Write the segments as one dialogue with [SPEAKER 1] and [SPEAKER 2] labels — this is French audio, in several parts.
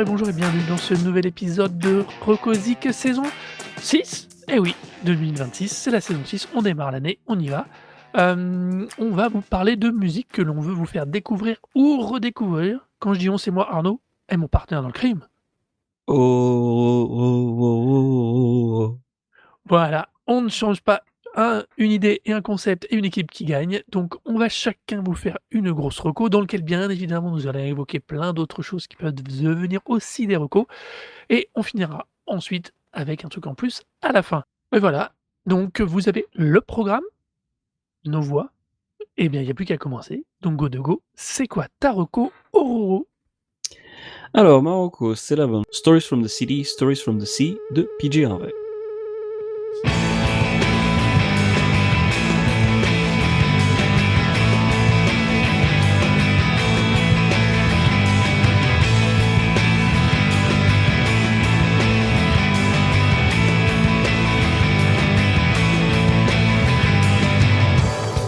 [SPEAKER 1] Bonjour et bienvenue dans ce nouvel épisode de Recosic saison 6. Eh oui, 2026, c'est la saison 6, on démarre l'année, on y va. On va vous parler de musique que l'on veut vous faire découvrir ou redécouvrir. Quand je dis on, c'est moi Arnaud et mon partenaire dans le crime.
[SPEAKER 2] Oh, oh, oh, oh, oh.
[SPEAKER 1] Voilà, on ne change pas une idée et un concept et une équipe qui gagne. Donc on va chacun vous faire une grosse reco dans lequel bien évidemment nous allons évoquer plein d'autres choses qui peuvent devenir aussi des recos. Et on finira ensuite avec un truc en plus à la fin. Et voilà, donc vous avez le programme, nos voix, et bien il n'y a plus qu'à commencer. Donc go de go, c'est quoi ta reco Ororo?
[SPEAKER 2] Alors, Marocco, c'est la bande Stories from the City, Stories from the Sea de PJ Harvey.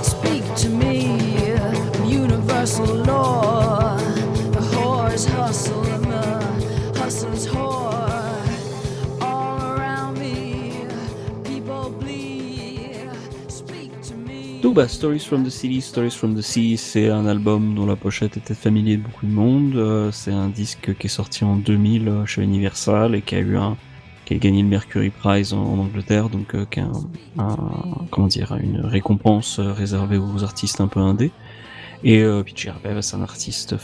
[SPEAKER 3] Speak to me, universal law. The whores hustle and the hustlers whore. All around me, people bleed. Speak to me.
[SPEAKER 2] Donc, Stories from the City, Stories from the Sea, c'est un album dont la pochette était familier de beaucoup de monde. C'est un disque qui est sorti en 2000 chez Universal et qui a gagné le Mercury Prize en Angleterre, donc qui est une récompense réservée aux artistes un peu indés. Et PJ Harvey, c'est un artiste,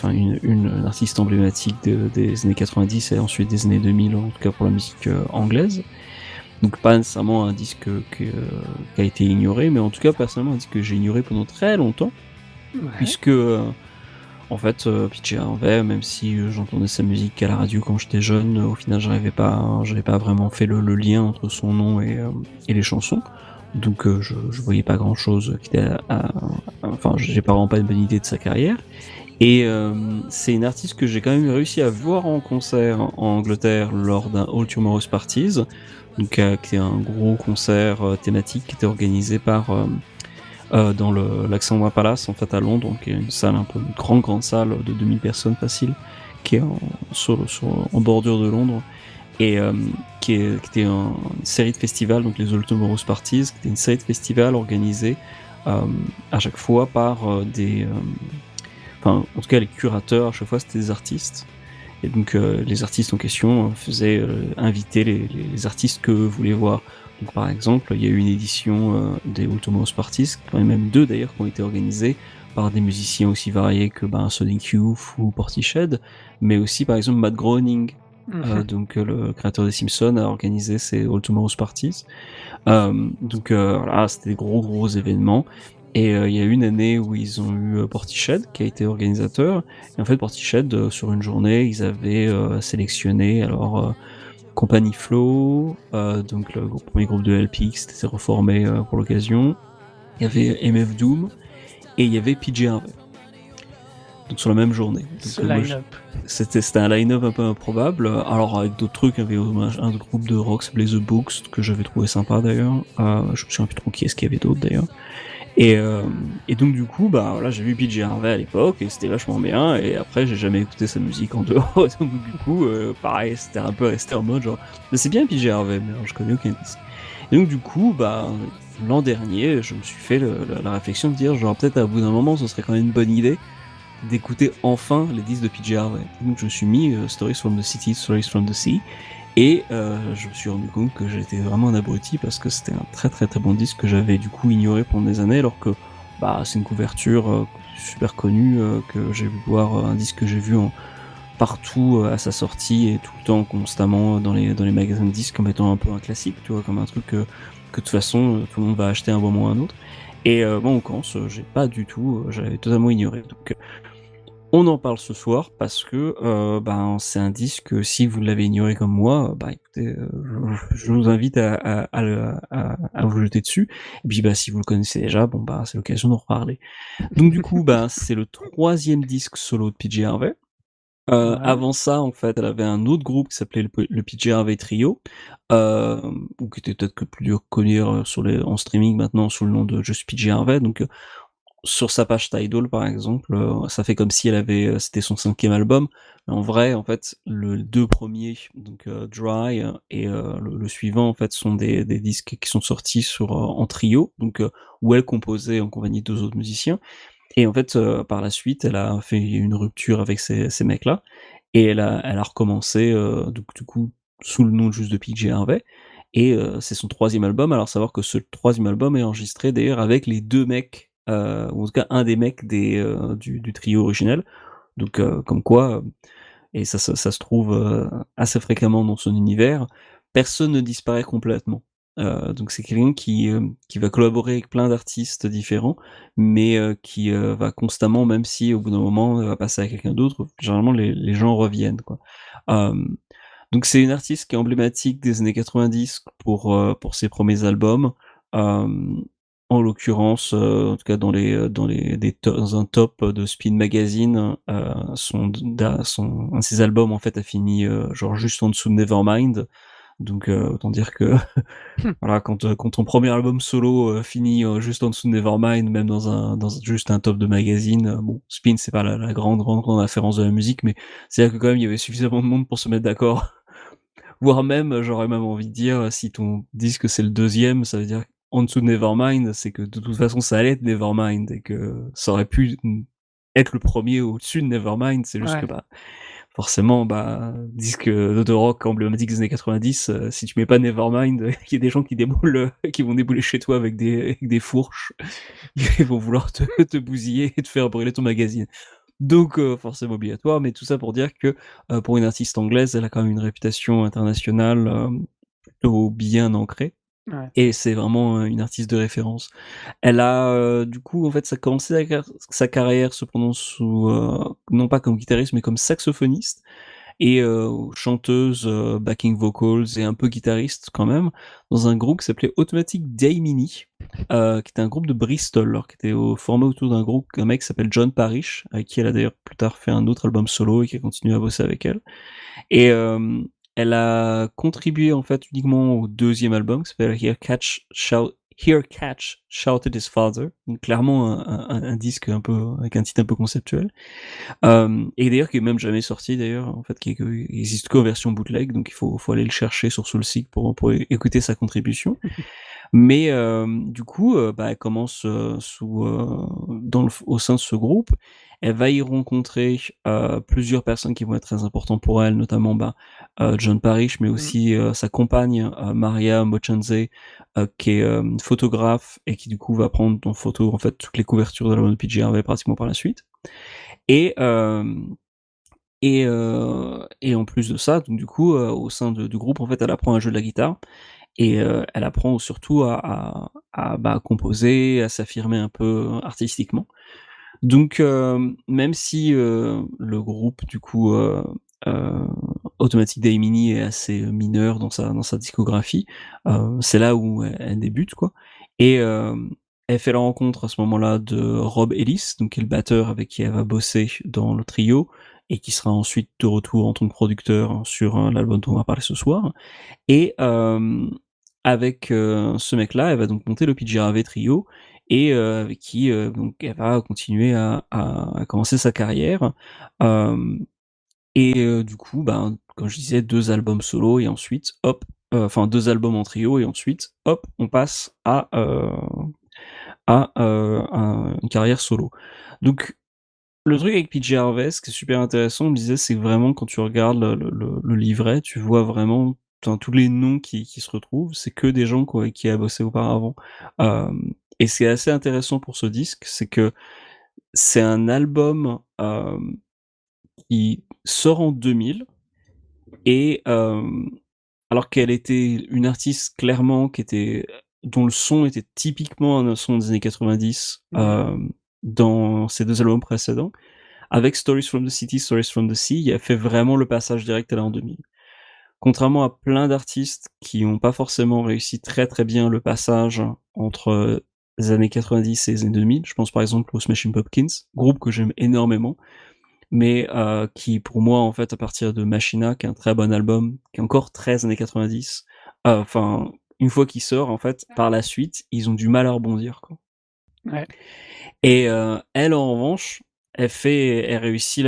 [SPEAKER 2] une artiste emblématique des années 90 et ensuite des années 2000, en tout cas pour la musique anglaise. Donc pas nécessairement un disque qui a été ignoré, mais en tout cas personnellement un disque que j'ai ignoré pendant très longtemps, puisque en fait PJ Harvey, même si j'entendais sa musique à la radio quand j'étais jeune, au final j'avais pas vraiment fait le lien entre son nom et les chansons. Donc je voyais pas grand chose qui était enfin j'ai vraiment pas une bonne idée de sa carrière. Et c'est une artiste que j'ai quand même réussi à voir en concert en Angleterre lors d'un All Tomorrow's Parties, donc qui est un gros concert thématique qui était organisé par dans l'Alexandra Palace en fait à Londres, qui est une salle un peu une grande salle de 2000 personnes facile, qui est en bordure de Londres, et qui était une série de festivals, donc les All Tomorrow's Parties, qui était une série de festivals organisés à chaque fois par en tout cas les curateurs à chaque fois c'était des artistes, et donc les artistes en question faisaient inviter les artistes que vous voulez voir. Donc par exemple il y a eu une édition des All Tomorrow's Parties, même deux d'ailleurs, qui ont été organisées par des musiciens aussi variés que Sonic Youth ou Portishead, mais aussi par exemple Matt Groening, donc le créateur des Simpsons, a organisé ces All Tomorrow's Parties. Donc voilà, c'était des gros événements. Et il y a une année où ils ont eu Portishead qui a été organisateur. Et en fait, Portishead, sur une journée, ils avaient sélectionné Company Flow, donc le premier groupe de LP qui s'était reformé pour l'occasion. Il y avait MF Doom et il y avait PJ Harvey. Donc sur la même journée.
[SPEAKER 1] Ce
[SPEAKER 2] Donc,
[SPEAKER 1] line-up.
[SPEAKER 2] c'était un line-up un peu improbable. Alors avec d'autres trucs, il y avait un groupe de rock qui s'appelait The Books, que j'avais trouvé sympa d'ailleurs. Je me souviens plus trop qui est-ce qu'il y avait d'autre d'ailleurs. Et donc du coup, voilà, j'ai vu PJ Harvey à l'époque et c'était vachement bien. Et après, j'ai jamais écouté sa musique en dehors. Donc du coup, pareil, c'était un peu resté en mode genre, mais c'est bien PJ Harvey, mais alors, je connais aucun disque. Et donc du coup, l'an dernier, je me suis fait la réflexion de dire genre peut-être à bout d'un moment, ce serait quand même une bonne idée d'écouter enfin les disques de PJ Harvey. Donc je me suis mis Stories from the City, Stories from the Sea, et je me suis rendu compte que j'étais vraiment un abruti parce que c'était un très bon disque que j'avais du coup ignoré pendant des années, alors que c'est une couverture super connue, que j'ai vu voir, un disque que j'ai vu partout à sa sortie et tout le temps constamment dans les magasins de disques comme étant un peu un classique, tu vois, comme un truc que de toute façon tout le monde va acheter un moment ou un autre. Et en l'occurrence, j'ai pas du tout, j'avais totalement ignoré. Donc on en parle ce soir parce que c'est un disque, si vous l'avez ignoré comme moi, écoutez, je vous invite à vous jeter dessus. Et puis si vous le connaissez déjà, c'est l'occasion d'en reparler. Donc du coup, c'est le 3e disque solo de PJ Harvey.
[SPEAKER 1] Ouais.
[SPEAKER 2] Avant ça, en fait, elle avait un autre groupe qui s'appelait le PJ Harvey Trio, ou qui était peut-être que plus dur connu en streaming maintenant sous le nom de juste PJ Harvey. Donc sur sa page Tidal par exemple, ça fait comme si c'était son 5e album, mais en vrai, en fait, le 2 premiers, donc Dry et le suivant, en fait, sont des disques qui sont sortis en trio, donc où elle composait en compagnie de 2 autres musiciens et en fait, par la suite, elle a fait une rupture avec ces mecs-là et elle a recommencé, donc du coup, sous le nom juste de PJ Harvey et c'est son 3e album. Alors savoir que ce 3e album est enregistré d'ailleurs avec les 2 mecs, ou en tout cas un des mecs du trio originel. Donc comme quoi, et ça se trouve, assez fréquemment dans son univers, personne ne disparaît complètement. Donc c'est quelqu'un qui va collaborer avec plein d'artistes différents, mais qui, va constamment, même si au bout d'un moment, elle va passer à quelqu'un d'autre, généralement les gens reviennent, quoi. Hem, donc c'est une artiste qui est emblématique des années 90 pour ses premiers albums. Hem, En l'occurrence, en tout cas dans un top de Spin Magazine, un de ses albums en fait a fini, genre juste en dessous de Nevermind. Donc autant dire que voilà, quand ton premier album solo, finit, juste en dessous de Nevermind, même juste un top de magazine, bon, Spin c'est pas la grande référence de la musique, mais c'est-à-dire que quand même il y avait suffisamment de monde pour se mettre d'accord. Voire même, j'aurais même envie de dire, si ton disque c'est le 2e, ça veut dire en dessous de Nevermind, c'est que de toute façon ça allait être Nevermind et que ça aurait pu, être le premier au-dessus de Nevermind. C'est juste que,
[SPEAKER 1] Ouais.
[SPEAKER 2] bah, forcément, bah, disque, de rock emblématique des années 90, si tu mets pas Nevermind, il y a des gens qui déboulent, qui vont débouler chez toi avec des fourches. Ils vont vouloir te bousiller et te faire brûler ton magazine. Donc forcément obligatoire, mais tout ça pour dire que, pour une artiste anglaise, elle a quand même une réputation internationale, plutôt bien ancrée
[SPEAKER 1] Ouais.
[SPEAKER 2] et c'est vraiment, une artiste de référence. Elle a, du coup, en fait, ça a commencé sa carrière cependant non pas comme guitariste, mais comme saxophoniste et chanteuse, backing vocals et un peu guitariste quand même, dans un groupe qui s'appelait Automatic Daemini, qui était un groupe de Bristol, alors qui était formé autour d'un mec qui s'appelle John Parish, avec qui elle a d'ailleurs plus tard fait un autre album solo et qui a continué à bosser avec elle. Et elle a contribué en fait uniquement au 2e album qui s'appelle Here Catch Shouted His Father, donc clairement un disque un peu avec un titre un peu conceptuel. Et d'ailleurs qui est même jamais sorti d'ailleurs, en fait, qui existe qu'en version bootleg, donc il faut aller le chercher sur Soulseek pour écouter sa contribution. Mais du coup, bah, elle commence, au sein de ce groupe. Elle va y rencontrer, plusieurs personnes qui vont être très importantes pour elle, notamment, bah, John Parish, mais
[SPEAKER 1] Mmh.
[SPEAKER 2] aussi, sa compagne, Maria Mochanze, qui est, photographe et qui du coup va prendre en photo, en fait, toutes les couvertures de l'album de PJ Harvey pratiquement par la suite. Et en plus de ça, donc du coup, au sein du groupe, en fait, elle apprend à jouer de la guitare et elle apprend surtout bah, à composer, à s'affirmer un peu artistiquement. Donc même si, le groupe du coup, heu, Automatic Daemini est assez, mineur dans sa discographie, c'est là où elle débute quoi et elle fait la rencontre à ce moment-là de Rob Ellis, donc qui est le batteur avec qui elle va bosser dans le trio et qui sera ensuite de retour en tant que producteur sur, l'album dont on va parler ce soir et avec, ce mec-là, elle va donc monter le PJ Harvey Trio et avec qui, donc elle va continuer à commencer sa carrière. Hem Et du coup, ben, comme je disais, 2 albums solo et ensuite hop, enfin 2 albums en trio et ensuite hop, on passe à une carrière solo. Donc le truc avec PJ Harvey, ce qui est super intéressant, on me disait, c'est vraiment quand tu regardes le livret, tu vois vraiment, enfin, tous les noms qui se retrouvent, c'est que des gens quoi, qui a bossé auparavant. Et c'est assez intéressant pour ce disque, c'est que c'est un album, qui sort en 2000 et alors qu'elle était une artiste clairement dont le son était typiquement un son des années 90,
[SPEAKER 1] Mmh.
[SPEAKER 2] dans ses 2 albums précédents. Avec Stories from the City, Stories from the Sea, il a fait vraiment le passage direct à l'an 2000. Contrairement à plein d'artistes qui ont pas forcément réussi très, très bien le passage entre, les années 90 et les années 2000, je pense par exemple aux Smashing Pumpkins, groupe que j'aime énormément, mais qui pour moi, en fait, à partir de Machina, qui est un très bon album, qui est encore très années 90, enfin, une fois qu'il sort, en fait, par la suite, ils ont du mal à rebondir, quoi.
[SPEAKER 1] Ouais.
[SPEAKER 2] Et elle, en revanche, elle réussit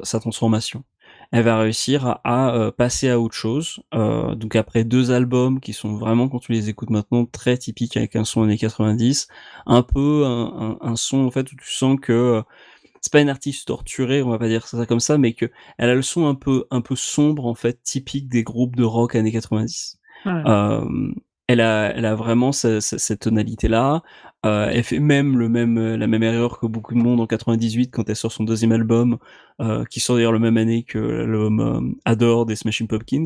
[SPEAKER 2] sa transformation. Elle va réussir à passer à autre chose. Donc après 2 albums qui sont vraiment, quand tu les écoutes maintenant, très typiques avec un son années 90, un peu un son en fait où tu sens que, c'est pas une artiste torturée, on va pas dire ça comme ça, mais qu'elle a le son un peu sombre en fait, typique des groupes de rock années 90.
[SPEAKER 1] Ouais.
[SPEAKER 2] Hem, elle a vraiment cette tonalité-là. Elle fait même la même erreur que beaucoup de monde en 98 quand elle sort son 2e album, qui sort d'ailleurs la même année que l'album, Adore des Smashing Pumpkins.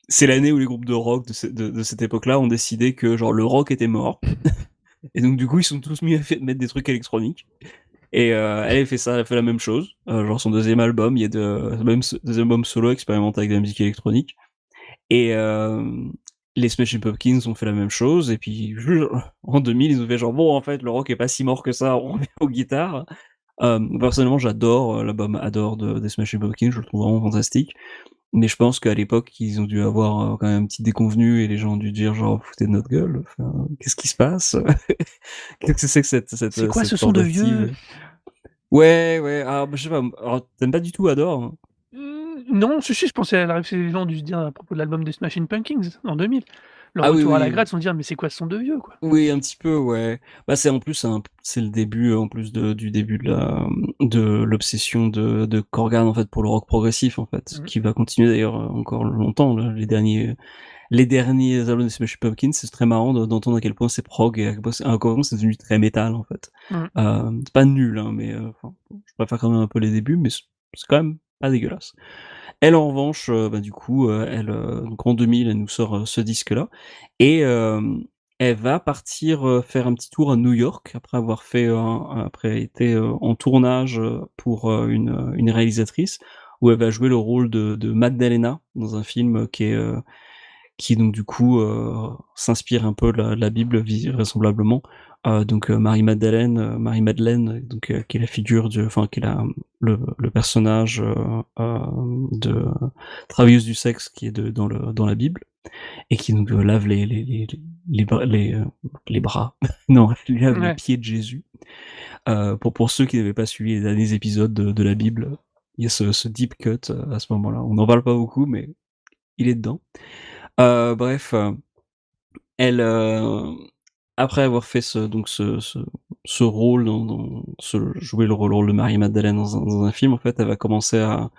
[SPEAKER 2] C'est l'année où les groupes de rock de cette époque-là ont décidé que genre le rock était mort et donc du coup ils sont tous mis à mettre des trucs électroniques. Et elle fait ça, elle fait la même chose. Genre son 2e album, il y a même 2e album solo expérimenté avec de la musique électronique. Et les Smashing Pumpkins ont fait la même chose. Et puis en 2000, ils ont fait genre bon, en fait, le rock est pas si mort que ça. On revient aux guitares. Personnellement, j'adore l'album Adore des Smashing Pumpkins. Je le trouve vraiment fantastique. Mais je pense qu'à l'époque, ils ont dû avoir quand même une petite déconvenue et les gens ont dû dire genre vous foutez de notre gueule. Enfin, qu'est-ce qui se passe? Qu'est-ce que c'est que
[SPEAKER 1] C'est quoi ce son de vieux?
[SPEAKER 2] tentative? Ouais, ouais, alors, bah, je sais pas, alors tu pas du tout Adore, hein?
[SPEAKER 1] Non, si, je pensais à la réflexion les gens ont dû se dire à propos de l'album des Smashing Pumpkins en 2000. Le
[SPEAKER 2] Ah oui,
[SPEAKER 1] retour à la
[SPEAKER 2] oui,
[SPEAKER 1] grade, ils se sont dit: «Ah mais c'est quoi ce son de vieux, quoi?»
[SPEAKER 2] oui, un petit peu, ouais. Bah, c'est en plus c'est le début, en plus du début de l'obsession de Corgan, en fait, pour le rock progressif, en fait,
[SPEAKER 1] Mmh.
[SPEAKER 2] qui va continuer d'ailleurs, encore longtemps, là, les derniers albums des Smashing Pumpkins, c'est très marrant d'entendre à quel point c'est prog et à quel point c'est devenu très métal, en fait.
[SPEAKER 1] Mmh.
[SPEAKER 2] C'est pas nul, hein, mais enfin, je préfère quand même un peu les débuts, mais c'est quand même pas dégueulasse. Elle, en revanche, bah, du coup, donc en 2000, elle nous sort, ce disque-là et elle va partir, faire un petit tour à New York après été, en tournage, pour, une réalisatrice où elle va jouer le rôle de Magdalena dans un film qui donc du coup, s'inspire un peu de la Bible vraisemblablement. Donc Marie-Madeleine, donc qui est la figure qui est le personnage, de travailleuse du sexe qui est dans la Bible et qui donc lave les bras, non, elle lave les
[SPEAKER 1] Ouais.
[SPEAKER 2] pieds de Jésus. Pour ceux qui n'avaient pas suivi les derniers épisodes de la Bible, il y a ce deep cut, à ce moment-là. On n'en parle pas beaucoup, mais il est dedans. Bref, elle, après avoir fait ce rôle jouer le rôle de Marie-Madeleine dans un film, en fait, elle va commencer à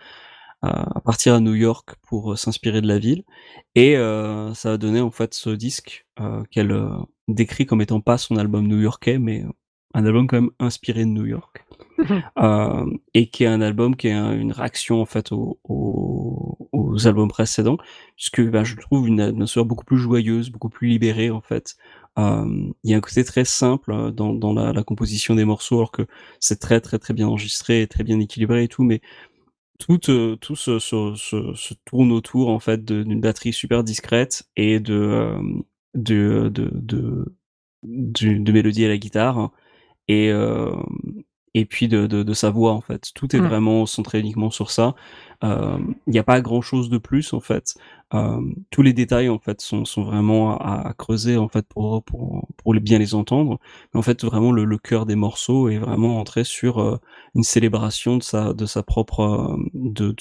[SPEAKER 2] partir à New York pour, s'inspirer de la ville et ça va donner, en fait, ce disque, qu'elle, décrit comme étant pas son album new-yorkais, mais un album quand même inspiré de New York. Et qui est un album qui est une réaction en fait aux albums précédents, puisque, bah, je trouve une atmosphère beaucoup plus joyeuse, beaucoup plus libérée en fait. Il y a un côté très simple, dans la composition des morceaux, alors que c'est très, très, très bien enregistré et très bien équilibré et tout, mais tout se tourne autour en fait d'une batterie super discrète et de mélodies à la guitare et puis de sa voix, en fait. Tout est
[SPEAKER 1] Mmh.
[SPEAKER 2] vraiment centré uniquement sur ça. Il y a pas grand chose de plus, en fait. Tous les détails, en fait, sont vraiment à creuser, en fait, pour bien les entendre. Mais en fait, vraiment le cœur des morceaux est vraiment entré sur, une célébration de sa propre, de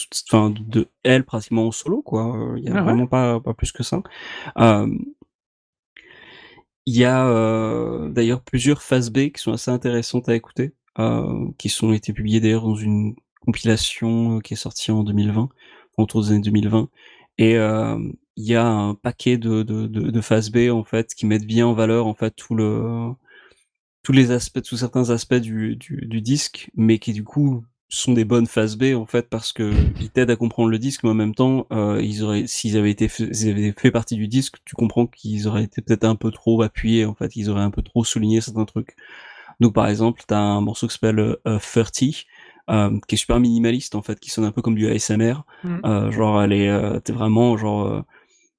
[SPEAKER 2] elle pratiquement en solo, quoi. Il y a
[SPEAKER 1] Ah ouais?
[SPEAKER 2] vraiment pas plus que ça. Hem il y a, d'ailleurs plusieurs phases B qui sont assez intéressantes à écouter, qui sont été publiées d'ailleurs dans une compilation, qui est sortie en 2020, autour des années 2020 et il y a un paquet de phases B en fait qui mettent bien en valeur en fait tous certains aspects du disque, mais qui du coup sont des bonnes phases B en fait parce qu'ils t'aident à comprendre le disque, mais en même temps, s'ils avaient fait partie du disque, tu comprends qu'ils auraient été peut-être un peu trop appuyés en fait, ils auraient un peu trop souligné certains trucs. Donc par exemple, tu as un morceau qui s'appelle, 30, qui est super minimaliste en fait, qui sonne un peu comme du ASMR.
[SPEAKER 1] Mmh.
[SPEAKER 2] Genre tu vraiment genre,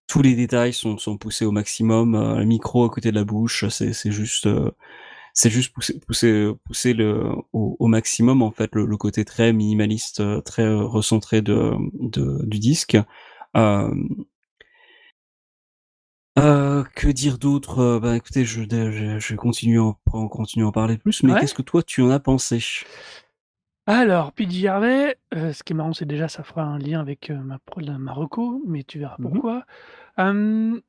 [SPEAKER 2] tous les détails sont poussés au maximum, le micro à côté de la bouche, c'est juste pousser au maximum en fait le côté très minimaliste, très, recentré du disque. Hem Que dire d'autre? Bah, écoutez, je vais continuer continuer à en parler plus, mais
[SPEAKER 1] Ouais?
[SPEAKER 2] qu'est-ce que toi tu en as pensé?
[SPEAKER 1] Alors, PJ Harvey, ce qui est marrant, c'est déjà ça fera un lien avec, ma reco, mais tu verras
[SPEAKER 2] Mmh.
[SPEAKER 1] pourquoi. Hem,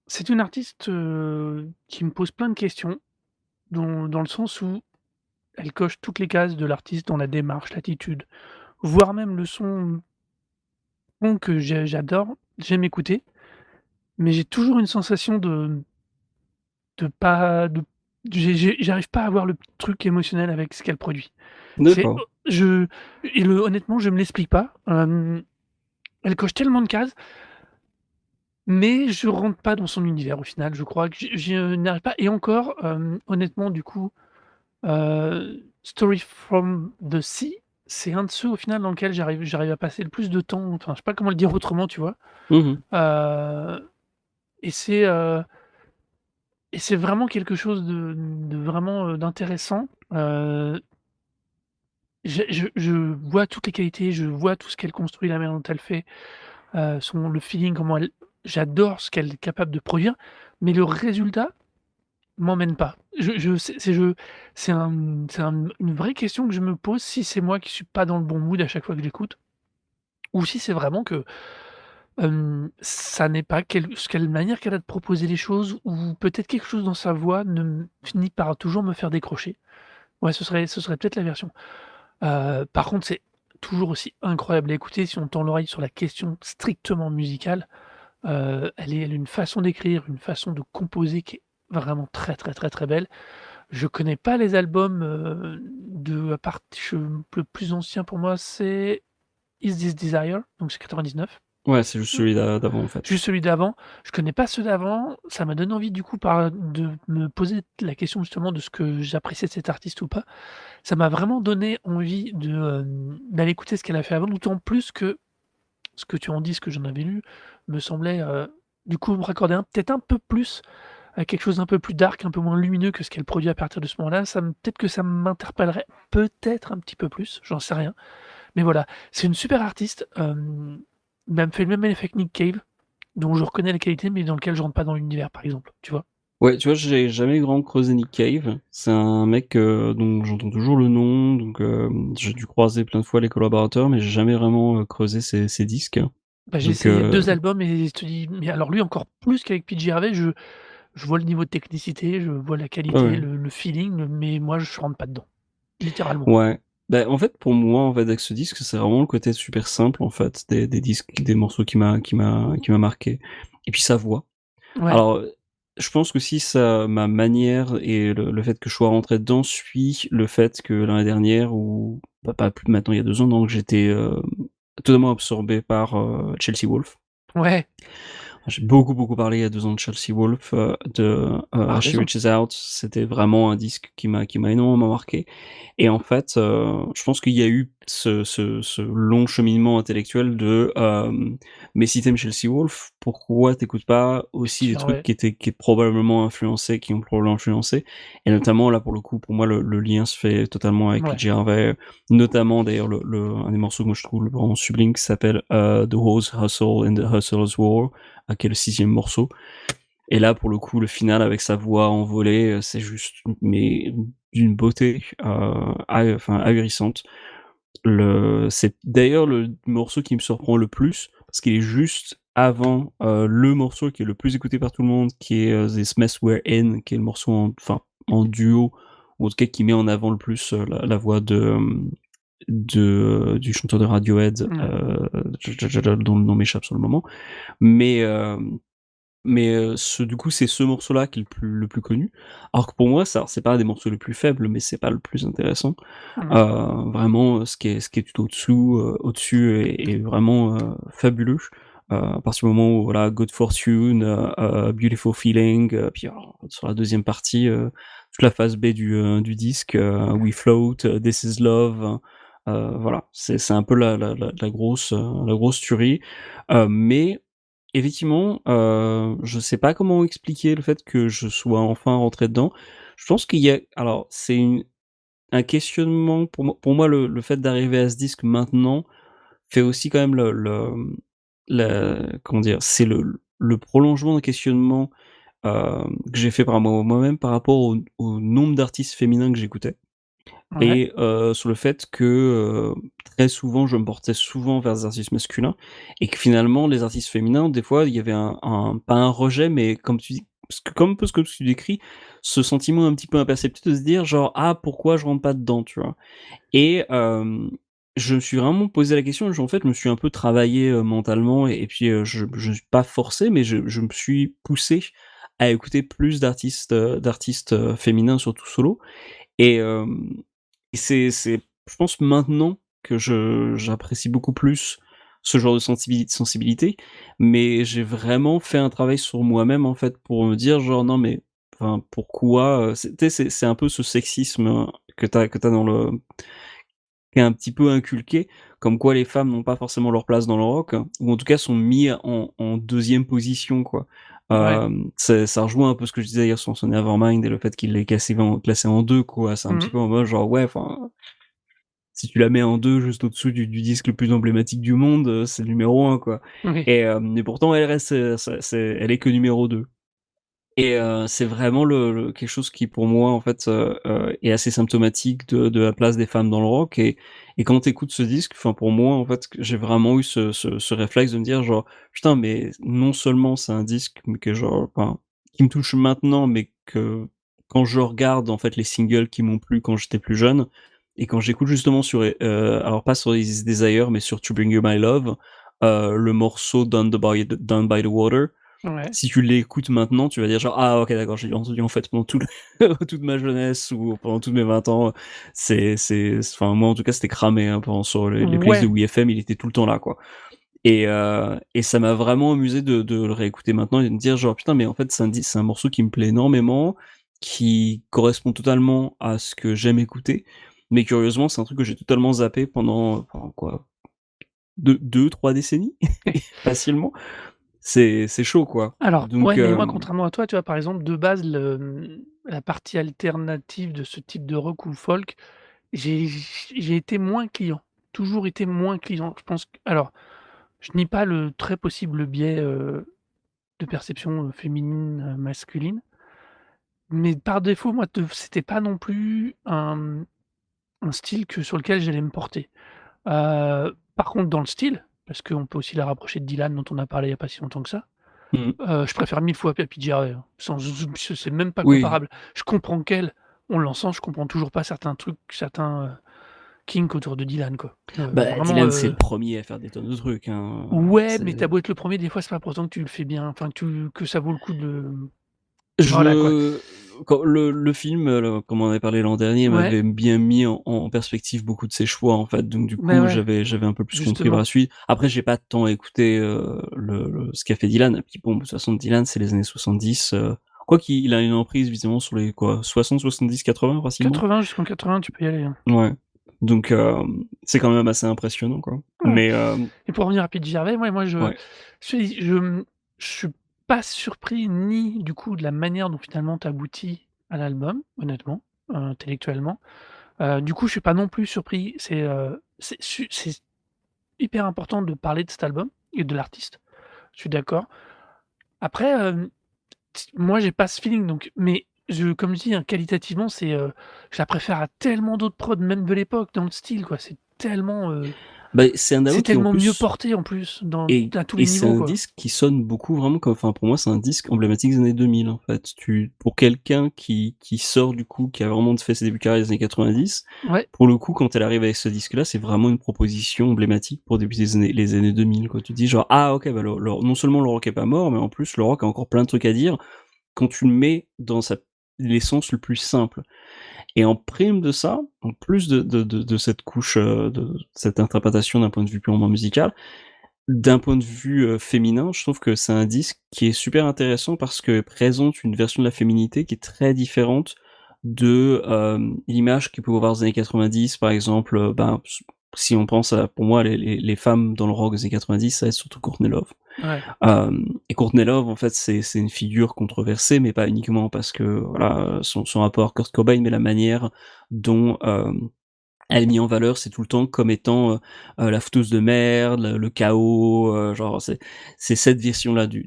[SPEAKER 1] c'est une artiste, qui me pose plein de questions, dans le sens où elle coche toutes les cases de l'artiste dans la démarche, l'attitude, voire même le son que j'adore, j'aime écouter, mais j'ai toujours une sensation de pas de j'arrive pas à avoir le truc émotionnel avec ce qu'elle produit. C'est
[SPEAKER 2] D'accord.
[SPEAKER 1] je et le honnêtement, je me l'explique pas. Elle coche tellement de cases, mais je rentre pas dans son univers au final. Je crois que je n'arrive pas et encore, honnêtement du coup, Story from the Sea, c'est un de ceux au final dans lequel j'arrive à passer le plus de temps, enfin, je sais pas comment le dire autrement, tu vois?
[SPEAKER 2] Mmh.
[SPEAKER 1] Heu et c'est, heu et c'est vraiment quelque chose de vraiment, d'intéressant. Je vois toutes les qualités, je vois tout ce qu'elle construit, la manière dont elle fait, le feeling, comment elle j'adore ce qu'elle est capable de produire, mais le résultat m'emmène pas. Je c'est une vraie question que je me pose, si c'est moi qui suis pas dans le bon mood à chaque fois que j'écoute ou si c'est vraiment que, ça n'est pas quelle manière qu'elle a de proposer les choses ou peut-être quelque chose dans sa voix ne m finit par toujours me faire décrocher. Ouais, ce serait peut-être la version. Par contre, c'est toujours aussi incroyable à écouter si on tend l'oreille sur la question strictement musicale. Elle a une façon d'écrire, une façon de composer qui est vraiment très, très, très, très belle. Je connais pas les albums, de à part le plus ancien pour moi, c'est Is This Desire, donc c'est 99.
[SPEAKER 2] Ouais, c'est juste celui d'avant, en fait.
[SPEAKER 1] Juste celui d'avant. Je connais pas ceux d'avant. Ça m'a donné envie du coup de me poser la question justement de ce que j'appréciais de cet artiste ou pas. Ça m'a vraiment donné envie d'aller écouter ce qu'elle a fait avant, d'autant plus que ce que tu en dis, ce que j'en avais lu, me semblait, du coup me raccorder peut-être un peu plus à quelque chose d'un peu plus dark, un peu moins lumineux que ce qu'elle produit à partir de ce moment-là. Peut-être que ça m'interpellerait peut-être un petit peu plus, j'en sais rien. Mais voilà, c'est une super artiste, elle me fait le même effet que Nick Cave, dont je reconnais les qualités, mais dans lequel je rentre pas dans l'univers, par exemple, tu vois?
[SPEAKER 2] Ouais, tu vois, j'ai jamais grand creusé Nick Cave. C'est un mec, dont j'entends toujours le nom, donc j'ai dû croiser plein de fois les collaborateurs, mais j'ai jamais vraiment, creusé ses disques.
[SPEAKER 1] Bah, j'ai
[SPEAKER 2] Donc
[SPEAKER 1] essayé 2 albums et je te dis mais alors lui encore plus qu'avec PJ Harvey, je vois le niveau de technicité, je vois la qualité,
[SPEAKER 2] ouais.
[SPEAKER 1] le feeling, mais moi je rentre pas dedans, littéralement.
[SPEAKER 2] Ouais. Bah, en fait, pour moi, en fait, avec ce disque, c'est vraiment le côté super simple, en fait, des disques, des morceaux qui m'a marqué. Et puis sa voix.
[SPEAKER 1] Ouais,
[SPEAKER 2] Alors, je pense que si ça ma manière et le fait que je sois rentré dedans suit le fait que l'année dernière ou bah, pas plus maintenant, il y a 2 ans, donc j'étais, totalement absorbé par, Chelsea Wolfe.
[SPEAKER 1] ouais,
[SPEAKER 2] J'ai beaucoup, beaucoup parlé il y a 2 ans de Chelsea Wolfe,
[SPEAKER 1] ah
[SPEAKER 2] She
[SPEAKER 1] raison.
[SPEAKER 2] Reaches Out. C'était vraiment un disque qui m'a énormément marqué et en fait, je pense qu'il y a eu ce long cheminement intellectuel de, mais si tu aimes Chelsea Wolfe, pourquoi t'écoutes pas aussi
[SPEAKER 1] PJ
[SPEAKER 2] des trucs
[SPEAKER 1] Harvey,
[SPEAKER 2] qui probablement influencé qui ont probablement influencé? Et notamment là, pour le coup, pour moi, le lien se fait totalement avec
[SPEAKER 1] ouais,
[SPEAKER 2] PJ Harvey, notamment d'ailleurs un des morceaux que moi je trouve vraiment sublime qui s'appelle, The Whore's Hustle and the Hustler's War, qui est le 6e morceau. Et là, pour le coup, le final avec sa voix envolée, c'est juste mais d'une beauté, enfin ahurissante. C'est d'ailleurs le morceau qui me surprend le plus, parce qu'il est juste avant, le morceau qui est le plus écouté par tout le monde, qui est, This Mess We're In, qui est le morceau en duo, ou en tout cas qui met en avant le plus, la voix du chanteur de Radiohead,
[SPEAKER 1] ouais,
[SPEAKER 2] dont le nom m'échappe sur le moment. Mais, du coup, c'est ce morceau-là qui est le plus connu. Alors que pour moi, ça c'est pas un des morceaux les plus faibles, mais c'est pas le plus intéressant.
[SPEAKER 1] mmh,
[SPEAKER 2] Vraiment, ce qui est tout au-dessus est vraiment, fabuleux. À partir du moment où voilà, Good Fortune, Beautiful Feeling, puis alors sur la deuxième partie, toute la phase B du disque, We Float, This Is Love, voilà, c'est un peu la grosse tuerie. Mais effectivement, je sais pas comment expliquer le fait que je sois enfin rentré dedans. Je pense qu'il y a alors c'est un questionnement pour moi le fait d'arriver à ce disque maintenant fait aussi quand même comment dire? C'est le prolongement d'un questionnement que j'ai fait par moi-même par rapport au nombre d'artistes féminins que j'écoutais
[SPEAKER 1] Ouais,
[SPEAKER 2] et sur le fait que, très souvent, je me portais souvent vers des artistes masculins et que finalement les artistes féminins, des fois, il y avait un pas un rejet, mais comme tu dis comme un peu ce que tu décris, ce sentiment un petit peu imperceptible de se dire genre: «Ah pourquoi je rentre pas dedans?» tu vois? Et je me suis vraiment posé la question, en fait, je me suis un peu travaillé, mentalement et puis, je me suis pas forcé, mais je me suis poussé à écouter plus d'artistes, féminins, surtout solo et c'est je pense maintenant que j'apprécie beaucoup plus ce genre de sensibilité, mais j'ai vraiment fait un travail sur moi-même, en fait, pour me dire genre: «Non mais enfin pourquoi?» c'est tu sais, c'est un peu ce sexisme, que tu as dans le qui est un petit peu inculqué, comme quoi les femmes n'ont pas forcément leur place dans le rock, ou en tout cas sont mis en 2e position, quoi.
[SPEAKER 1] ouais.
[SPEAKER 2] Ça rejoint un peu ce que je disais hier sur Nevermind et le fait qu'il l'ait classé en 2 quoi. C'est un
[SPEAKER 1] Mmh
[SPEAKER 2] petit
[SPEAKER 1] mh.
[SPEAKER 2] peu en mode genre, ouais, enfin, si tu la mets en 2 juste au-dessous du disque le plus emblématique du monde, c'est le numéro 1 quoi
[SPEAKER 1] Oui.
[SPEAKER 2] et mais pourtant elle reste, elle est que numéro 2. Et c'est vraiment le quelque chose qui pour moi en fait, est assez symptomatique de la place des femmes dans le rock et quand tu écoutes ce disque, enfin pour moi en fait, j'ai vraiment eu ce réflexe de me dire genre: «Putain mais non seulement c'est un disque mais que genre enfin, qui me touche maintenant, mais que quand je regarde en fait les singles qui m'ont plu quand j'étais plus jeune et quand j'écoute justement sur, alors pas sur Is This Desire mais sur To Bring You My Love, le morceau Down by the Water,
[SPEAKER 1] Ouais.
[SPEAKER 2] si tu l'écoutes maintenant, tu vas dire genre: «Ah OK d'accord, j'ai entendu en fait pendant tout le toute ma jeunesse ou pendant tous mes 20 ans». Enfin moi en tout cas c'était cramé, hein, pendant sur les playlists de
[SPEAKER 1] Ouais.
[SPEAKER 2] WeFM, il était tout le temps là, quoi et ça m'a vraiment amusé de le réécouter maintenant et de me dire genre: «Putain mais en fait c'est un morceau qui me plaît énormément, qui correspond totalement à ce que j'aime écouter». Mais curieusement, c'est un truc que j'ai totalement zappé pendant quoi? 2-3 décennies? Facilement. C'est chaud, quoi.
[SPEAKER 1] Alors,
[SPEAKER 2] Donc
[SPEAKER 1] ouais, mais moi, contrairement à toi, tu vois, par exemple, de base, la partie alternative de ce type de rock ou folk, j'ai été moins client, toujours été moins client. Je pense q alors, je nie pas le très possible biais, de perception, féminine, masculine, mais par défaut, moi, c'était pas non plus un style sur lequel j'allais me porter. Par contre, dans le style, parce qu'on peut aussi la rapprocher de Dylan dont on a parlé il y a pas si longtemps que ça.
[SPEAKER 2] mmh.
[SPEAKER 1] Je préfère 1000 fois Papy Jerry, hein, sans c'est même pas
[SPEAKER 2] Oui.
[SPEAKER 1] comparable. Je comprends qu'elle, on l'entend, je comprends toujours pas certains trucs, certains, kinks autour de Dylan, quoi.
[SPEAKER 2] Bah,
[SPEAKER 1] Vraiment,
[SPEAKER 2] Dylan, c'est le premier à faire des tonnes de trucs, hein,
[SPEAKER 1] ouais, mais tu as
[SPEAKER 2] c'est
[SPEAKER 1] beau être le premier, des fois, c'est pas pour autant que tu le fais bien, enfin que ça vaut le coup de voilà, quoi.
[SPEAKER 2] je quand le film, comme on en avait parlé l'an dernier,
[SPEAKER 1] Ouais,
[SPEAKER 2] m'avait bien mis en perspective beaucoup de ses choix, en fait, donc du
[SPEAKER 1] mais
[SPEAKER 2] coup,
[SPEAKER 1] ouais,
[SPEAKER 2] j'avais un peu plus compris par
[SPEAKER 1] justement.
[SPEAKER 2] la suite. Après, j'ai pas tant écouté, le ce qu'a fait Dylan et puis bon, de toute façon, Dylan, c'est les années 70, quoi qu'il a une emprise visiblement sur les quoi, 60-70-80 facilement?
[SPEAKER 1] 80 jusqu'en 80, tu peux y aller, hein.
[SPEAKER 2] Ouais, donc c'est quand même assez impressionnant, quoi,
[SPEAKER 1] Ouais.
[SPEAKER 2] mais
[SPEAKER 1] Et pour revenir à Pete Gervais, ouais, moi
[SPEAKER 2] ouais.
[SPEAKER 1] je suis pas surpris ni du coup de la manière dont finalement tu aboutis à l'album, honnêtement, intellectuellement. Du coup, je suis pas non plus surpris. C'est hyper important de parler de cet album et de l'artiste. Je suis d'accord. Après, moi j'ai pas ce feeling donc mais comme je dis, hein, qualitativement je la préfère à tellement d'autres prods, même de l'époque, dans le style quoi.
[SPEAKER 2] Bah, c'est un album
[SPEAKER 1] C'est
[SPEAKER 2] qui en
[SPEAKER 1] tellement mieux
[SPEAKER 2] plus
[SPEAKER 1] porté en plus
[SPEAKER 2] et
[SPEAKER 1] à tous
[SPEAKER 2] et
[SPEAKER 1] les
[SPEAKER 2] c'est
[SPEAKER 1] niveaux,
[SPEAKER 2] un
[SPEAKER 1] quoi.
[SPEAKER 2] disque qui sonne beaucoup vraiment comme enfin, pour moi, c'est un disque emblématique des années 2000, en fait. Pour quelqu'un qui sort du coup, qui a vraiment fait ses débuts de carrière des années 90,
[SPEAKER 1] Ouais,
[SPEAKER 2] pour le coup, quand elle arrive avec ce disque-là, c'est vraiment une proposition emblématique pour débuter les années 2000, quoi. Tu te dis genre: «Ah OK, bah, le non seulement le rock est pas mort, mais en plus le rock a encore plein de trucs à dire», quand tu le mets dans sa l'essence le plus simple. Et en prime de ça, en plus de cette couche, de cette interprétation d'un point de vue purement musical, d'un point de vue, féminin, je trouve que c'est un disque qui est super intéressant parce que présente une version de la féminité qui est très différente de, l'image qu'il pouvait avoir dans les années 90 par exemple, ben, si on pense à pour moi les femmes dans le rock des années 90, ça va être surtout Courtney Love.
[SPEAKER 1] ouais,
[SPEAKER 2] Et Courtney Love, en fait, c'est une figure controversée, mais pas uniquement parce que, voilà, son rapport à Kurt Cobain, mais la manière dont, elle est mise en valeur, c'est tout le temps comme étant, la fouteuse de merde, le chaos, genre c'est cette version-là de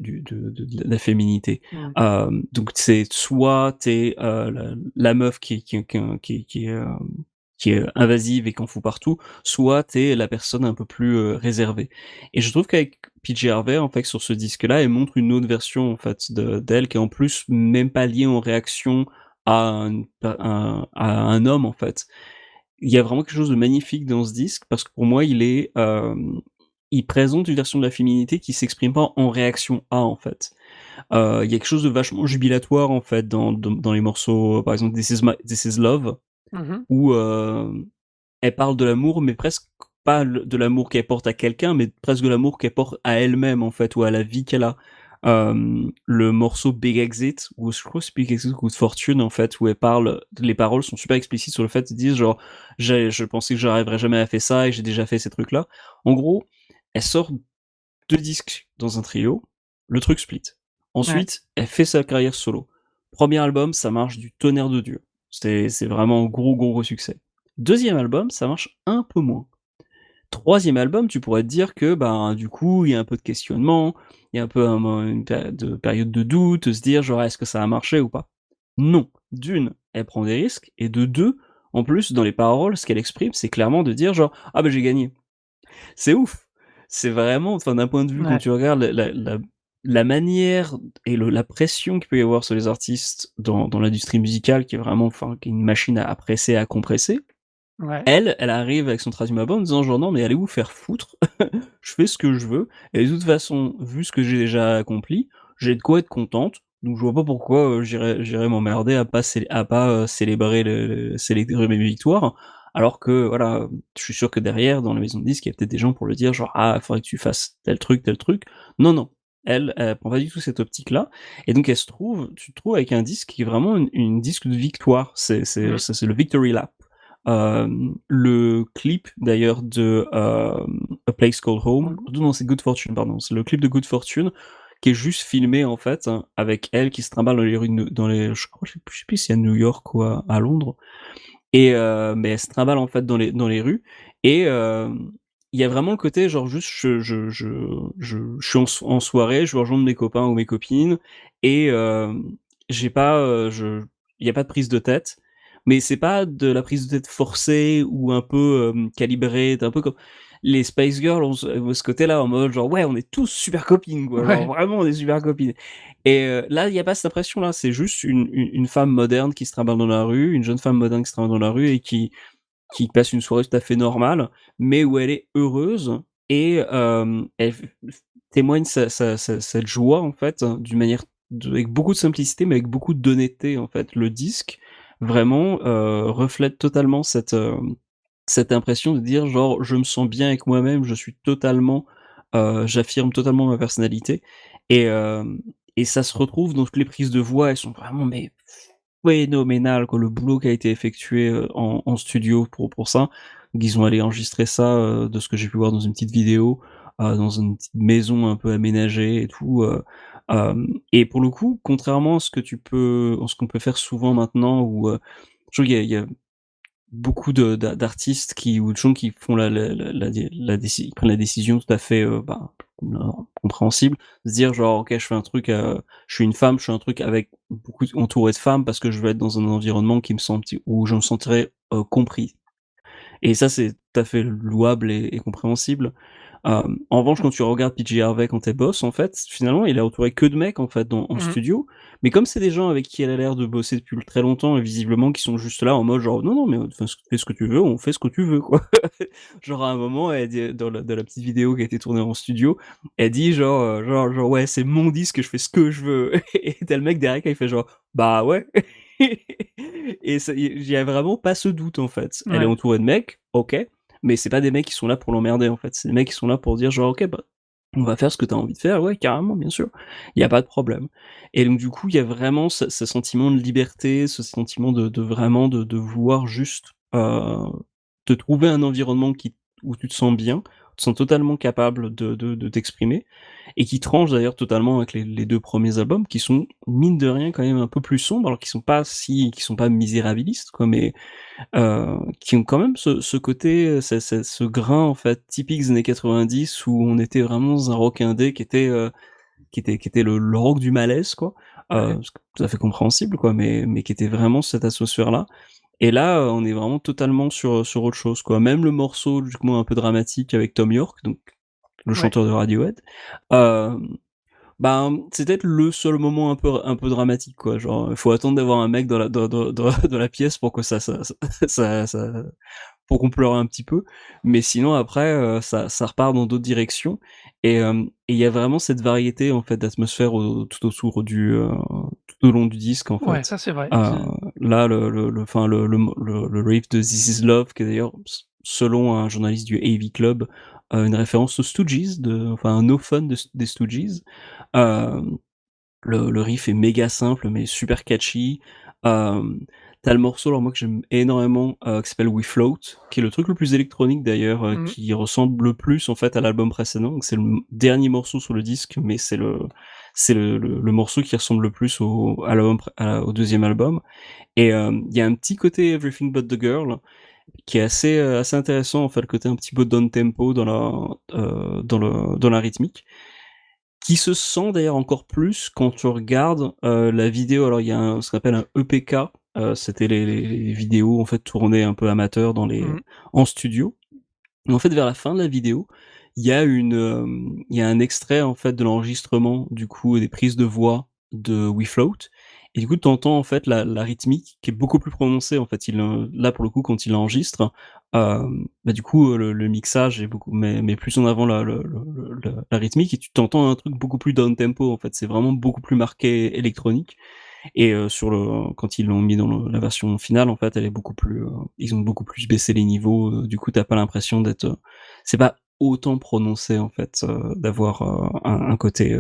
[SPEAKER 2] la féminité.
[SPEAKER 1] Mmh.
[SPEAKER 2] Donc c'est soit t'es la meuf qui est invasive et qui en fout partout, soit t'es la personne un peu plus, réservée. Et je trouve qu'avec PJ Harvey, en fait, sur ce disque-là, elle montre une autre version, en fait, d'elle qui est en plus même pas liée en réaction à un homme, en fait. Il y a vraiment quelque chose de magnifique dans ce disque parce que pour moi, il présente une version de la féminité qui s'exprime pas en réaction à, en fait. Il y a quelque chose de vachement jubilatoire, en fait, dans les morceaux, par exemple This Is Love,
[SPEAKER 1] Mmh.
[SPEAKER 2] où, elle parle de l'amour, mais presque pas de l'amour qu'elle porte à quelqu'un, mais presque de l'amour qu'elle porte à elle-même, en fait, ou à la vie qu'elle a. Le morceau Big Exit, ou je crois que c'est Big Exit Good Fortune, en fait, où elle parle, les paroles sont super explicites sur le fait, ils disent genre, je pensais que j'arriverais jamais à faire ça et j'ai déjà fait ces trucs-là. En gros, elle sort 2 disques dans un trio, le truc split.
[SPEAKER 1] Ouais.
[SPEAKER 2] Ensuite, elle fait sa carrière solo. Premier album, ça marche du tonnerre de Dieu. C'est vraiment gros succès. Deuxième album, ça marche un peu moins. Troisième album, tu pourrais te dire que, ben, du coup, il y a un peu de questionnement, il y a un peu une période de doute, se dire genre: «Est-ce que ça va marcher ou pas?» Non. D'une, elle prend des risques et de deux, en plus, dans les paroles, ce qu'elle exprime, c'est clairement de dire genre: «Ah ben j'ai gagné». C'est ouf! C'est vraiment, enfin, d'un point de vue, quand
[SPEAKER 1] Ouais.
[SPEAKER 2] tu regardes la manière et la pression qu'il peut y avoir sur les artistes dans l'industrie musicale qui est vraiment, enfin, qui est une machine à presser, à compresser.
[SPEAKER 1] Ouais.
[SPEAKER 2] Elle arrive avec son 13e album en disant genre: «Non mais allez vous faire foutre, je fais ce que je veux et de toute façon, vu ce que j'ai déjà accompli, j'ai de quoi être contente, donc je vois pas pourquoi, j'irais m'emmerder à pas, célébrer mes victoires». Alors que voilà, je suis sûr que derrière, dans la maison de disques, il y a peut-être des gens pour le dire genre: «Ah, il faudrait que tu fasses tel truc, tel truc». Non, non, elle prend pas du tout cette optique-là et donc tu te trouves avec un disque qui est vraiment une disque de victoire.
[SPEAKER 1] Mmh.
[SPEAKER 2] C'est le victory lap. Le clip d'ailleurs de A Place Called Home,
[SPEAKER 1] Mmh.
[SPEAKER 2] non, c'est Good Fortune, pardon, c'est le clip de Good Fortune qui est juste filmé en fait, hein, avec elle qui se trimballe dans les rues dans les, je sais plus si c'est à New York ou à Londres, et mais elle se trimballe en fait dans les rues et il y a vraiment le côté genre juste je suis en soirée, je veux rejoindre mes copains ou mes copines et j'ai pas, il y a pas de prise de tête, mais c'est pas de la prise de tête forcée ou un peu, calibrée. Tu un peu comme les Spice Girls ont ce côté-là en mode genre: «Ouais, on est tous super copines quoi», genre
[SPEAKER 1] Ouais.
[SPEAKER 2] vraiment on est super copines. Et là, il y a pas cette impression-là, c'est juste une femme moderne qui se trimballe dans la rue, une jeune femme moderne qui se trimballe dans la rue et qui passe une soirée tout à fait normale, mais où elle est heureuse et elle témoigne cette joie en fait, d'une manière avec beaucoup de simplicité, mais avec beaucoup d'honnêteté en fait. Le disque vraiment, reflète totalement cette impression de dire genre: «Je me sens bien avec moi-même, je suis totalement, j'affirme totalement ma personnalité» et ça se retrouve dans toutes les prises de voix, elles sont vraiment mais phénoménales quoi. Le boulot qui a été effectué, en studio pour ça. Donc ils ont allé enregistrer ça, de ce que j'ai pu voir dans une petite vidéo, dans une petite maison un peu aménagée et tout, et pour le coup, contrairement à ce qu'on peut faire souvent maintenant où, je trouve qu'il y a beaucoup d'artistes ou de gens qui font ils prennent la décision tout à fait, compréhensible, de se dire genre: «OK, je fais un truc, je suis une femme, je fais un truc avec beaucoup entouré de femmes parce que je veux être dans un environnement qui me sent où je me sentirais, compris». Et ça, c'est tout à fait louable et compréhensible. En revanche, quand tu regardes PJ Harvey quand elle bosse, en fait, finalement, il est entouré que de mecs, en fait, en
[SPEAKER 1] Mmh.
[SPEAKER 2] studio. Mais comme c'est des gens avec qui elle a l'air de bosser depuis très longtemps et visiblement qui sont juste là en mode genre: «Non, non, mais enfin, fais ce que tu veux, on fait ce que tu veux, quoi». Genre à un moment, elle dit dans la petite vidéo qui a été tournée en studio, elle dit genre: «Ouais, c'est mon disque, je fais ce que je veux» et tu le mec derrière qui fait genre: «Bah ouais». Et ça il y a vraiment pas ce doute, en fait. Elle est
[SPEAKER 1] Ouais.
[SPEAKER 2] entourée de mecs, OK, mais c'est pas des mecs qui sont là pour l'emmerder, en fait. C'est des mecs qui sont là pour dire genre: «OK, bah, on va faire ce que tu as envie de faire, ouais, carrément, bien sûr. Il y a pas de problème». Et donc du coup, il y a vraiment ce sentiment de liberté, ce sentiment de vraiment vouloir juste, te trouver un environnement où tu te sens bien, sont totalement capables de t'exprimer et qui tranchent d'ailleurs totalement avec les 2 premiers albums qui sont, mine de rien, quand même un peu plus sombres, alors qu'ils sont pas misérabilistes quoi, mais qui ont quand même ce côté, ce grain en fait typique des années 90 où on était vraiment dans un rock indé qui était le rock du malaise quoi,
[SPEAKER 1] Ouais,
[SPEAKER 2] ce tout à fait compréhensible quoi, mais qui était vraiment cette atmosphère-là. Et là, on est vraiment totalement sur autre chose quoi. Même le morceau du coup un peu dramatique avec Thom Yorke, donc le
[SPEAKER 1] ouais.
[SPEAKER 2] chanteur de Radiohead, hem, ben, c'est peut-être le seul moment un peu dramatique quoi, genre, il faut attendre d'avoir un mec dans la pièce pour que ça pour qu'on pleure un petit peu, mais sinon après, ça repart dans d'autres directions et il y a vraiment cette variété en fait d'atmosphère tout autour tout au long du disque en
[SPEAKER 1] Ouais,
[SPEAKER 2] fait.
[SPEAKER 1] ça c'est vrai.
[SPEAKER 2] Heu, Là le riff de This Is Love qui est d'ailleurs selon un journaliste du AV Club, une référence aux Stooges un no fun des Stooges. Hem le riff est méga simple, mais super catchy. Hem, Tu le morceau, alors moi que j'aime énormément, qui s'appelle We Float, qui est le truc le plus électronique d'ailleurs,
[SPEAKER 1] Mmh.
[SPEAKER 2] qui ressemble le plus en fait à l'album précédent. Donc c'est le dernier morceau sur le disque, mais c'est le morceau qui ressemble le plus au 2e album et il y a un petit côté Everything But The Girl qui est assez intéressant en fait, le côté un petit peu down tempo dans la rythmique. Qui se sent d'ailleurs encore plus quand tu regardes, la vidéo. Alors il y a ce qu'on appelle un EPK, c'était les vidéos en fait tournées un peu amateurs
[SPEAKER 1] Mmh.
[SPEAKER 2] en studio. Et en fait vers la fin de la vidéo, il y a un extrait en fait de l'enregistrement du coup des prises de voix de We Float et du coup tu entends en fait la rythmique qui est beaucoup plus prononcée en fait. Là pour le coup quand il enregistre, bah, du coup, le mixage est beaucoup met plus en avant la rythmique et tu t'entends un truc beaucoup plus down tempo en fait. C'est vraiment beaucoup plus marqué électronique et quand ils l'ont mis dans la version finale en fait, elle est beaucoup plus, ils ont beaucoup plus baissé les niveaux, du coup tu pas l'impression c'est pas autant prononcé en fait, d'avoir, un côté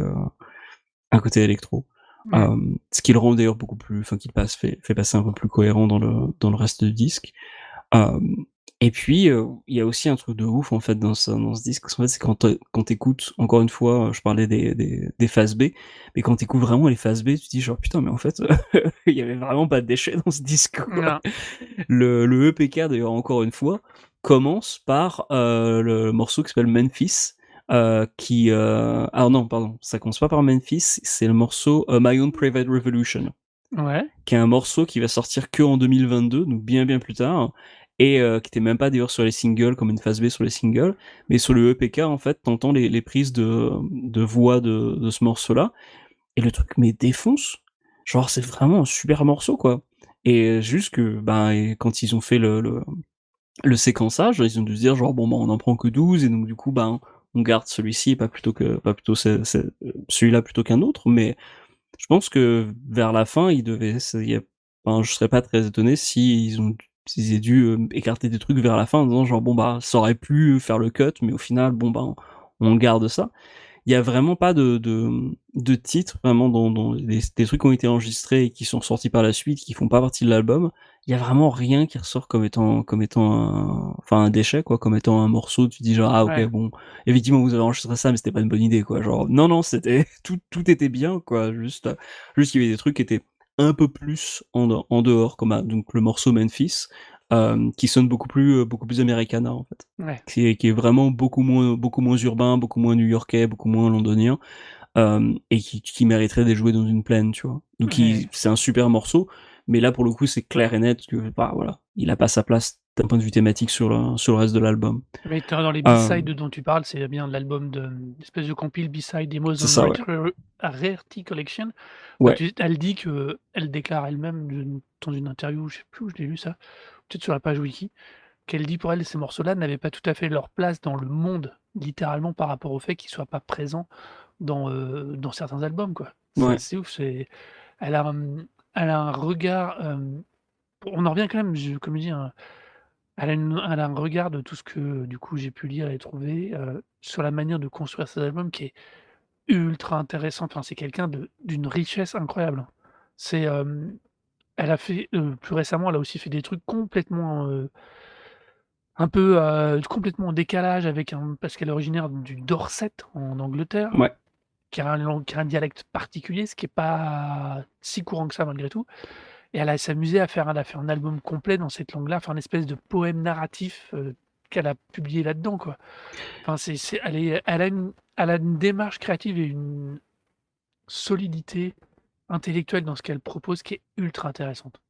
[SPEAKER 2] électro.
[SPEAKER 1] Mmh.
[SPEAKER 2] Ce qui le rend d'ailleurs beaucoup plus qui le fait passer un peu plus cohérent dans le reste du disque. Hem Et puis, il y a aussi un truc de ouf en fait dans ce disque, en fait, c'est quand tu encore une fois, je parlais des phases B, mais quand tu écoutes vraiment les phases B, tu te dis genre: «Putain, mais en fait, il y avait vraiment pas de déchets dans ce disque, quoi».
[SPEAKER 1] Non.
[SPEAKER 2] Le EPK d'ailleurs encore une fois, commence par, le morceau qui s'appelle Memphis, alors non pardon, ça commence pas par Memphis, c'est le morceau, My Own Private Revolution
[SPEAKER 1] Ouais.
[SPEAKER 2] qui est un morceau qui va sortir que en 2022, donc bien, bien plus tard et qui était même pas d'ailleurs sur les singles comme une phase B sur les singles, mais sur le EPK en fait, t'entends les prises de voix de ce morceau-là et le truc mais défonce. Genre c'est vraiment un super morceau quoi et juste que, ben et quand ils ont fait le séquençage, ils ont dû se dire genre: «Bon, ben, on en prend que 12 et donc du coup, ben, on garde celui-ci et pas plutôt celui-là plutôt qu'un autre», mais je pense que vers la fin, ils devaient il y a je serais pas très étonné s'ils aient dû, écarter des trucs vers la fin en disant genre: «Bon, bah, ça aurait pu faire le cut, mais au final, bon, ben, on garde ça». Il y a vraiment pas de titres vraiment dans des trucs qui ont été enregistrés et qui sont sortis par la suite, qui font pas partie de l'album. Il y a vraiment rien qui ressort comme étant un déchet quoi, comme étant un morceau, tu dis genre: «Ah OK,
[SPEAKER 1] Ouais.
[SPEAKER 2] bon, effectivement vous avez enregistré ça, mais c'était pas une bonne idée quoi». Genre non, non, c'était tout était bien quoi, juste il y avait des trucs qui étaient un peu plus en dehors comme, donc le morceau Memphis, qui sonne beaucoup plus Americana en fait
[SPEAKER 1] Ouais.
[SPEAKER 2] qui est vraiment beaucoup moins urbain, beaucoup moins new-yorkais, beaucoup moins londonien, et qui mériterait d'être joué dans une plaine, tu vois? Donc
[SPEAKER 1] Ouais.
[SPEAKER 2] c'est un super morceau, mais là pour le coup c'est clair et net que, bah, voilà, il a pas sa place d'un point de vue thématique sur le reste de l'album.
[SPEAKER 1] Mais dans les
[SPEAKER 2] Hem,
[SPEAKER 1] B-sides dont tu parles, c'est bien l'album de l'espèce de compile B-side Demos
[SPEAKER 2] c'est
[SPEAKER 1] on
[SPEAKER 2] ça, ouais.
[SPEAKER 1] Rarity Collection. Bah,
[SPEAKER 2] Ouais.
[SPEAKER 1] elle dit qu'elle déclare elle-même dans une interview, je sais plus où je l'ai lu ça, peut-être sur la page wiki, qu'elle dit pour elle, ces morceaux-là n'avaient pas tout à fait leur place dans le monde, littéralement par rapport au fait qu'ils soient pas présents dans certains albums, quoi. C'est
[SPEAKER 2] Ouais.
[SPEAKER 1] assez ouf, elle a, elle a un regard, on en revient quand même, comme je dis, hein, elle a un regard de tout ce que, du coup, j'ai pu lire et trouver, sur la manière de construire ses albums qui est ultra intéressant. Enfin, c'est quelqu'un d'une richesse incroyable, hein. C'est, elle a fait, plus récemment, elle a aussi fait des trucs complètement, un peu, complètement en décalage avec un parce qu'elle est originaire du Dorset en Angleterre,
[SPEAKER 2] Ouais.
[SPEAKER 1] qui a un dialecte particulier, ce qui est pas si courant que ça malgré tout et elle a fait un album complet dans cette langue-là, enfin, une espèce de poème narratif, qu'elle a publié là-dedans, quoi. Enfin, c'est elle a une démarche créative et une solidité intellectuelle dans ce qu'elle propose qui est ultra intéressante.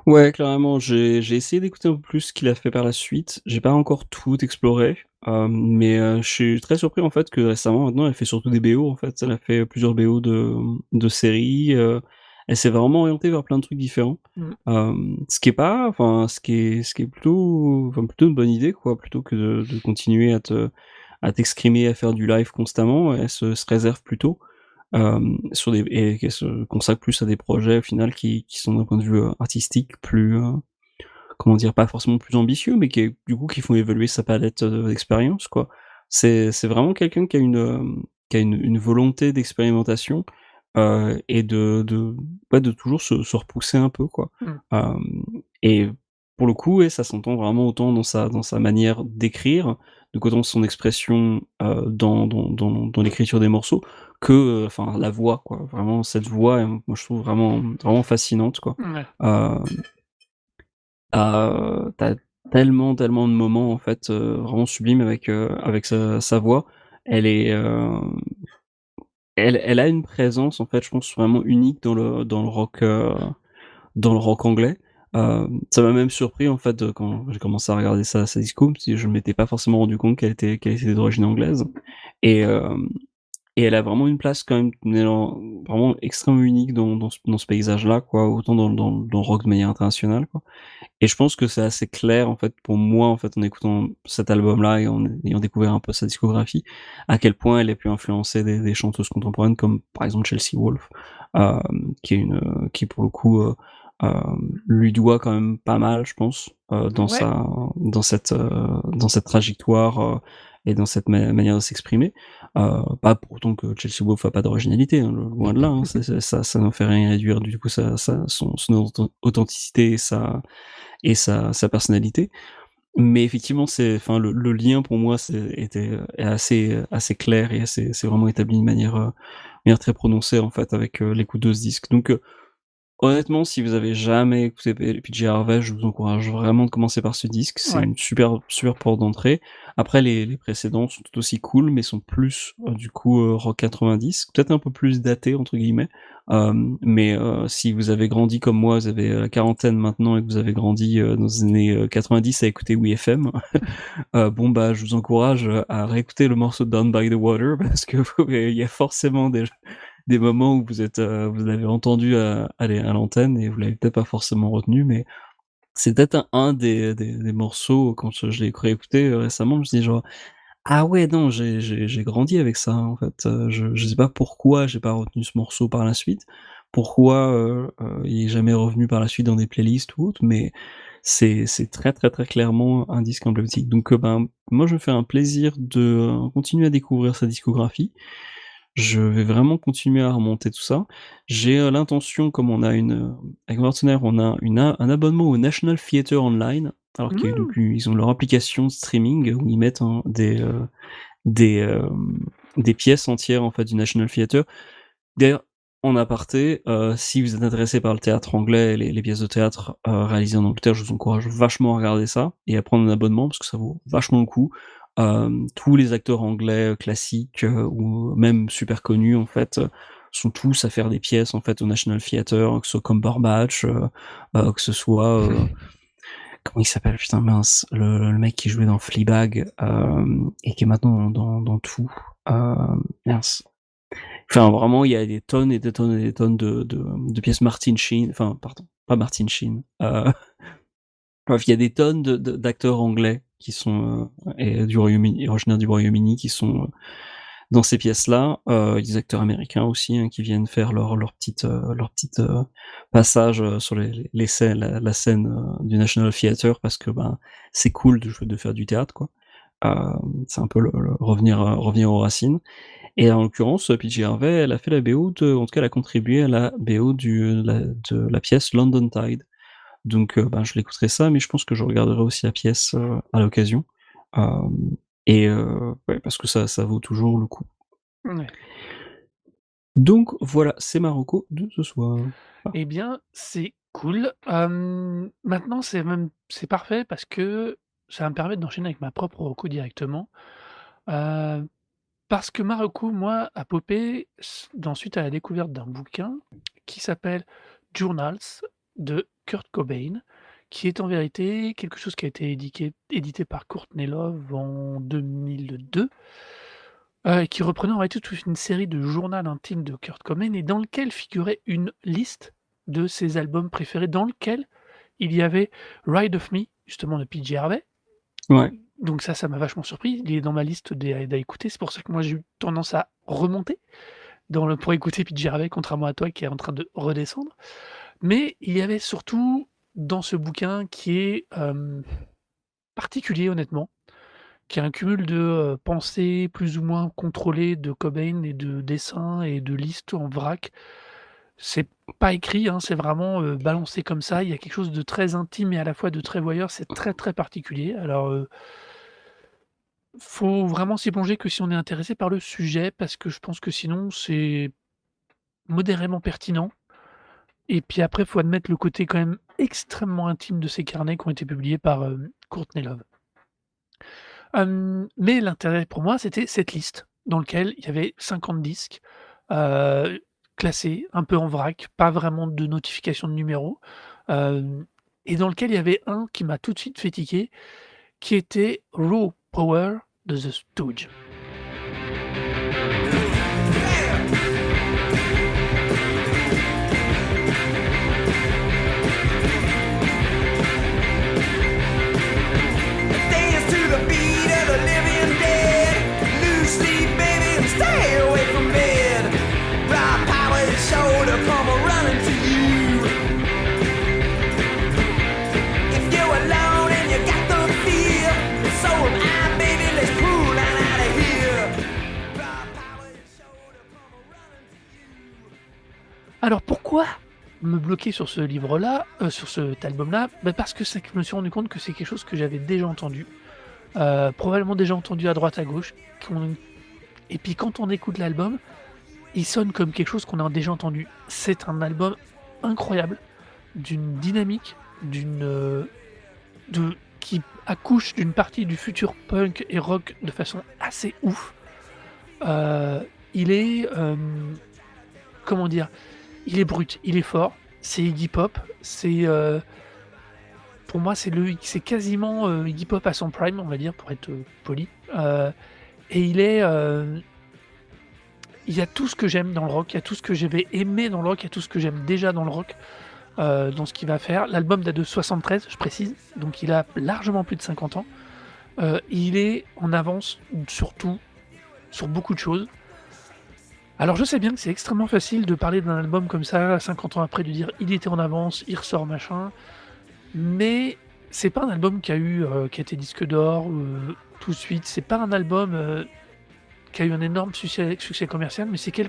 [SPEAKER 2] Ouais, clairement, j'ai essayé d'écouter un peu plus ce qu'il a fait par la suite. J'ai pas encore tout exploré, mais je suis très surpris, en fait, que récemment, maintenant, elle fait surtout des BO, en fait. Elle a fait plusieurs BO de séries, elle s'est vraiment orientée vers plein de trucs différents.
[SPEAKER 1] Mmh.
[SPEAKER 2] Ce qui est plutôt une bonne idée, quoi, plutôt que de continuer à t'exprimer, à faire du live constamment. Elle se réserve plutôt, sur des et qu'elle se consacre plus à des projets au final qui sont d'un point de vue, artistique plus, comment dire? Pas forcément plus ambitieux, mais du coup qui font évoluer sa palette, d'expériences, quoi. C'est vraiment quelqu'un qui a qui a une volonté d'expérimentation, et de ouais, de toujours se repousser un peu, quoi.
[SPEAKER 1] Mmh.
[SPEAKER 2] Hem et pour le coup, ouais, ça s'entend vraiment autant dans sa manière d'écrire, donc autant son expression, dans l'écriture des morceaux que, enfin la voix, quoi. Vraiment cette voix, moi je trouve vraiment fascinante, quoi.
[SPEAKER 1] Ouais.
[SPEAKER 2] Heu tu tellement, tellement de moments en fait, vraiment sublimes avec sa voix. Elle est, elle a une présence en fait, je pense vraiment unique dans le rock anglais. Ça m'a même surpris en fait, quand j'ai commencé à regarder sa disco, parce que je ne m'étais pas forcément rendu compte qu'elle était d'origine anglaise et hem et elle a vraiment une place quand même, vraiment extrêmement unique dans ce paysage-là, quoi, autant dans le rock de manière internationale, quoi. Et je pense que c'est assez clair, en fait, pour moi, en fait, en écoutant cet album-là et en ayant découvert un peu sa discographie, à quel point elle a pu influencer des chanteuses contemporaines comme, par exemple, Chelsea Wolfe, qui pour le coup, lui doit quand même pas mal, je pense,
[SPEAKER 1] Ouais.
[SPEAKER 2] dans cette trajectoire, et dans cette manière de s'exprimer. Pas pour autant que Chelsea Wolfe a pas d'originalité, hein, loin de là, hein, ça n'en fait rien réduire du coup son authenticité et sa personnalité. Mais effectivement, le lien pour moi est assez clair et c'est vraiment établi de manière très prononcée en fait avec, l'écoute de ce disque. Donc, honnêtement, si vous avez jamais écouté PJ Harvey, je vous encourage vraiment de commencer par ce disque. C'est
[SPEAKER 1] Ouais.
[SPEAKER 2] une super porte d'entrée. Après les précédents sont tout aussi cool, mais sont plus, du coup, rock 90, peut-être un peu plus «datés» entre guillemets. Mais si vous avez grandi comme moi, vous avez, la quarantaine maintenant et que vous avez grandi, dans les années, 90 à écouter WeFM, bon, bah, je vous encourage, à réécouter le morceau de Down by the Water parce que il y a forcément des moments où vous l'avez entendu à l'antenne et vous l'avez peut-être pas forcément retenu, mais c'est peut-être un des morceaux quand je l'ai réécouté, récemment, je me suis dit genre: «Ah ouais, non, j'ai grandi avec ça, en fait», je sais pas pourquoi j'ai pas retenu ce morceau par la suite, pourquoi, il est jamais revenu par la suite dans des playlists ou autres, mais c'est très, très, très clairement un disque emblématique. Donc, ben, moi je me fais un plaisir de, continuer à découvrir sa discographie. Je vais vraiment continuer à remonter tout ça. J'ai, l'intention comme on a avec mon partenaire, on a un abonnement au National Theatre Online, alors qu'ils
[SPEAKER 1] Mmh.
[SPEAKER 2] ils ont leur application de streaming où ils mettent des, des pièces entières, en fait, du National Theatre. D'ailleurs, en aparté, si vous êtes intéressé par le théâtre anglais et les pièces de théâtre, réalisées en Angleterre, je vous encourage vachement à regarder ça et à prendre un abonnement parce que ça vaut vachement le coup. Tous les acteurs anglais, classiques, ou même super connus en fait, sont tous à faire des pièces en fait au National Theatre, que ce soit Cumberbatch, que ce soit, comment il s'appelle? Putain mince, le mec qui jouait dans Fleabag, et qui est maintenant dans tout, mince. Enfin, vraiment, il y a des tonnes et des tonnes et des tonnes de pièces Martin Sheen, enfin, pardon, pas Martin Sheen, bref, il y a des tonnes d'acteurs anglais qui sont, et du Royaume-Uni, originaires du Royaume-Uni, qui sont, dans ces pièces-là. Des acteurs américains aussi, hein, qui viennent faire leur petite, passage, sur les scènes la scène, du National Theatre parce que, ben, c'est cool de faire du théâtre, quoi. C'est un peu le revenir aux racines. Et en l'occurrence, PJ Harvey, elle a fait la BO en tout cas, elle a contribué à la BO de la pièce London Tide, Donc je l'écouterai ça, mais je pense que je regarderai aussi la pièce, à l'occasion. Hem ouais, parce que ça vaut toujours le coup.
[SPEAKER 1] Ouais.
[SPEAKER 2] Donc voilà, c'est ma reco de ce soir. Ah.
[SPEAKER 1] Eh bien, c'est cool. Maintenant, c'est parfait parce que ça va me permettre d'enchaîner avec ma propre reco directement. Heu, Parce que ma reco, moi, a popé suite à la découverte d'un bouquin qui s'appelle Journals de Kurt Cobain, qui est en vérité quelque chose qui a été édité par Courtney Love en 2002, et qui reprenait en réalité toute une série de journaux intimes de Kurt Cobain et dans lequel figurait une liste de ses albums préférés, dans lequel il y avait Ride of Me, justement de PJ Harvey.
[SPEAKER 2] Ouais.
[SPEAKER 1] Donc ça m'a vachement surpris. Il est dans ma liste des à écouter. C'est pour ça que moi j'ai eu tendance à remonter pour écouter PJ Harvey, contrairement à toi qui est en train de redescendre. Mais il y avait surtout dans ce bouquin qui est, particulier honnêtement, qui est un cumul de, pensées plus ou moins contrôlées de Cobain et de dessins et de listes en vrac. C'est pas écrit, hein, c'est vraiment, balancé comme ça. Il y a quelque chose de très intime et à la fois de très voyeur. C'est très, très particulier. Alors, faut vraiment s'y plonger que si on est intéressé par le sujet parce que je pense que sinon c'est modérément pertinent et puis après, faut admettre le côté quand même extrêmement intime de ces carnets qui ont été publiés par, Courtney Love. Mais l'intérêt pour moi, c'était cette liste dans lequel il y avait 50 disques, heu, classés un peu en vrac, pas vraiment de notification de numéro, hem et dans lequel il y avait un qui m'a tout de suite fait tiquer, qui était Raw Power de The Stooges.
[SPEAKER 3] Dance to the beat of the living dead. Lose sleep, baby, and stay away from bed. Rock power is sure to come running to you. If you're alone and you got the fear, so am I, baby, let's pull on out of here. Rock power is sure to come running to you.
[SPEAKER 1] Alors pourquoi me bloquer sur ce livre-là, sur cet album-là? Bah, parce que c'est que je me suis rendu compte que c'est quelque chose que j'avais déjà entendu, probablement déjà entendu à droite à gauche, qu'on et puis quand on écoute l'album, il sonne comme quelque chose qu'on a déjà entendu. C'est un album incroyable, d'une dynamique, qui accouche d'une partie du futur punk et rock de façon assez ouf. Il est, comment dire? Il est brut, il est fort, c'est Iggy Pop, pour moi c'est quasiment, Iggy Pop à son prime, on va dire, pour être, poli, et il y a tout ce que j'aime dans le rock, il y a tout ce que j'avais aimé dans le rock, il y a tout ce que j'aime déjà dans le rock, dans ce qu'il va faire. L'album date de 73, je précise, donc il a largement plus de 50 ans. Il est en avance sur tout, sur beaucoup de choses. Alors je sais bien que c'est extrêmement facile de parler d'un album comme ça, 50 ans après, de dire: «Il était en avance, il ressort machin», mais c'est pas un album qui a été disque d'or, tout de suite. C'est pas un album, qui a eu un énorme succès commercial, mais c'est un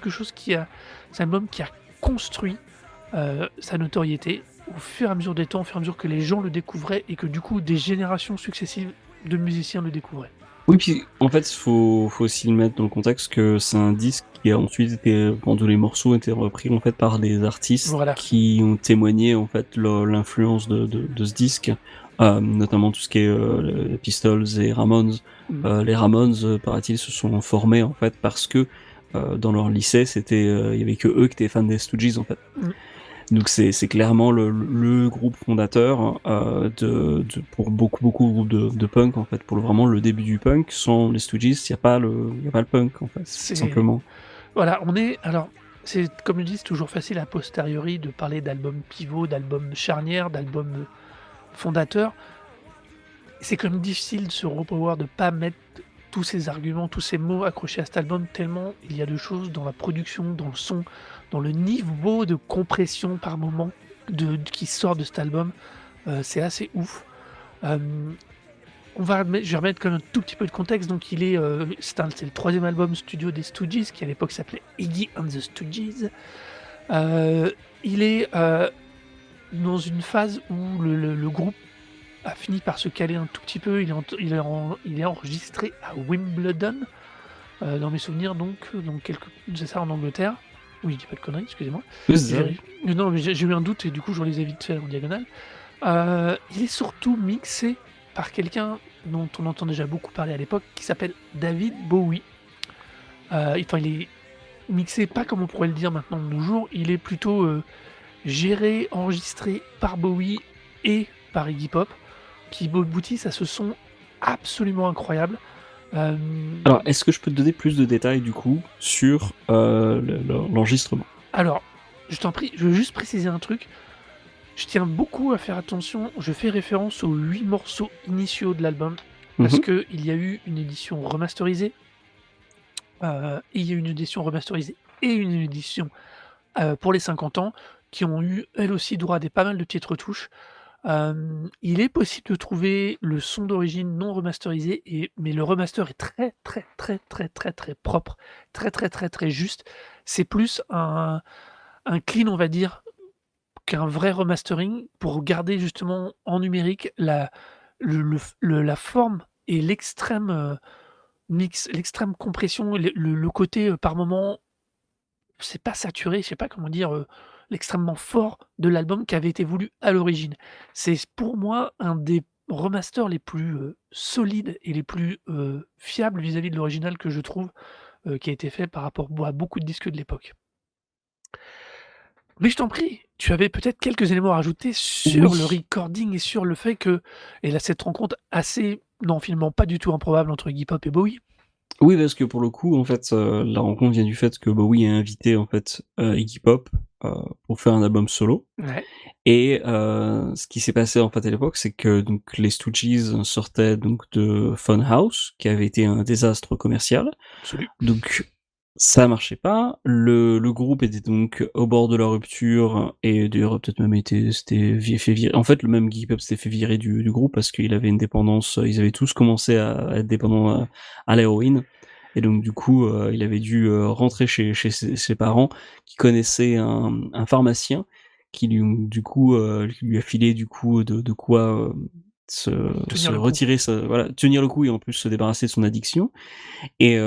[SPEAKER 1] album qui a construit, sa notoriété au fur et à mesure des temps, au fur et à mesure que les gens le découvraient et que du coup des générations successives de musiciens le découvraient.
[SPEAKER 2] Oui, puis en fait, faut aussi le mettre dans le contexte que c'est un disque qui a ensuite été, quand tous les morceaux étaient repris en fait par des artistes
[SPEAKER 1] Voilà.
[SPEAKER 2] qui ont témoigné en fait l'influence de ce disque, notamment tout ce qui est les Pistols et Ramones. Les Ramones, paraît-il, se sont formés en fait parce que dans leur lycée, il y avait que eux qui étaient fans des Stooges en fait. Donc c'est clairement le groupe fondateur pour beaucoup de groupes de punk en fait, pour vraiment le début du punk. Sans les Stooges, il y a pas le punk en fait,
[SPEAKER 1] C'est
[SPEAKER 2] simplement.
[SPEAKER 1] Voilà, c'est comme je dis, c'est toujours facile a posteriori de parler d'albums pivots, d'albums charnières, d'albums fondateurs. C'est quand même difficile de se repower, de pas mettre tous ces arguments, tous ces mots accrochés à cet album, tellement il y a de choses dans la production, dans le son, dans le niveau de compression par moment qui sort de cet album. C'est assez ouf. Hem, je vais remettre quand même un tout petit peu de contexte. Donc c'est le troisième album studio des Stooges, qui à l'époque s'appelait Iggy and the Stooges. Il est, dans une phase où le groupe a fini par se caler un tout petit peu. Il est enregistré à Wimbledon, dans mes souvenirs donc c'est ça en Angleterre. Oui, je dis pas de conneries, excusez-moi.
[SPEAKER 2] Oui, c'est
[SPEAKER 1] Je
[SPEAKER 2] ça.
[SPEAKER 1] vérifie. Non, mais j'ai eu un doute et du coup je les ai vite fait en diagonale. Il est surtout mixé par quelqu'un dont on entend déjà beaucoup parler à l'époque, qui s'appelle David Bowie. Enfin, il est mixé pas comme on pourrait le dire maintenant de nos jours, il est plutôt géré, enregistré par Bowie et par Iggy Pop, qui aboutissent à ce son absolument incroyable.
[SPEAKER 2] Alors, est-ce que je peux te donner plus de détails du coup sur l'enregistrement?
[SPEAKER 1] Alors, je t'en prie, je veux juste préciser un truc. Je tiens beaucoup à faire attention, je fais référence aux 8 morceaux initiaux de l'album, parce
[SPEAKER 2] Mhm.
[SPEAKER 1] qu'il y a eu une édition remasterisée, et il y a eu une édition remasterisée et une édition pour les 50 ans, qui ont eu elles aussi droit à pas mal de petites retouches. Il est possible de trouver le son d'origine non remasterisé, mais le remaster est très, très, très, très, très, très propre, très, très, très, très juste. C'est plus un clean, on va dire, qu'un vrai remastering pour garder justement en numérique la forme et l'extrême, mix, l'extrême compression, le côté, par moment, c'est pas saturé, je sais pas comment dire, l'extrêmement fort de l'album qui avait été voulu à l'origine. C'est pour moi un des remasters les plus, solides et les plus, fiables vis-à-vis de l'original que je trouve, qui a été fait par rapport à beaucoup de disques de l'époque. Mais je t'en prie, tu avais peut-être quelques éléments à rajouter sur le
[SPEAKER 2] Oui.
[SPEAKER 1] recording et sur le fait que et là, cette rencontre assez non, finalement pas du tout improbable entre Iggy Pop et Bowie.
[SPEAKER 2] Oui, parce que pour le coup, en fait, la rencontre vient du fait que Bowie a invité en fait Iggy Pop pour faire un album solo.
[SPEAKER 1] Ouais,
[SPEAKER 2] Et ce qui s'est passé en fait à l'époque, c'est que donc les Stooges sortaient donc de Funhouse, qui avait été un désastre commercial.
[SPEAKER 1] absolu.
[SPEAKER 2] Donc ça marchait pas. Le groupe était donc au bord de la rupture et d'ailleurs peut-être même s'était fait virer. En fait, le même Iggy Pop s'était fait virer du groupe parce qu'il avait une dépendance. Ils avaient tous commencé à être dépendants à l'héroïne. Et donc du coup, il avait dû rentrer chez ses parents qui connaissaient un pharmacien qui lui du coup qui lui a filé du coup de quoi se,
[SPEAKER 1] Tenir
[SPEAKER 2] se
[SPEAKER 1] le coup.
[SPEAKER 2] retirer, voilà, tenir le coup et en plus se débarrasser de son addiction. Et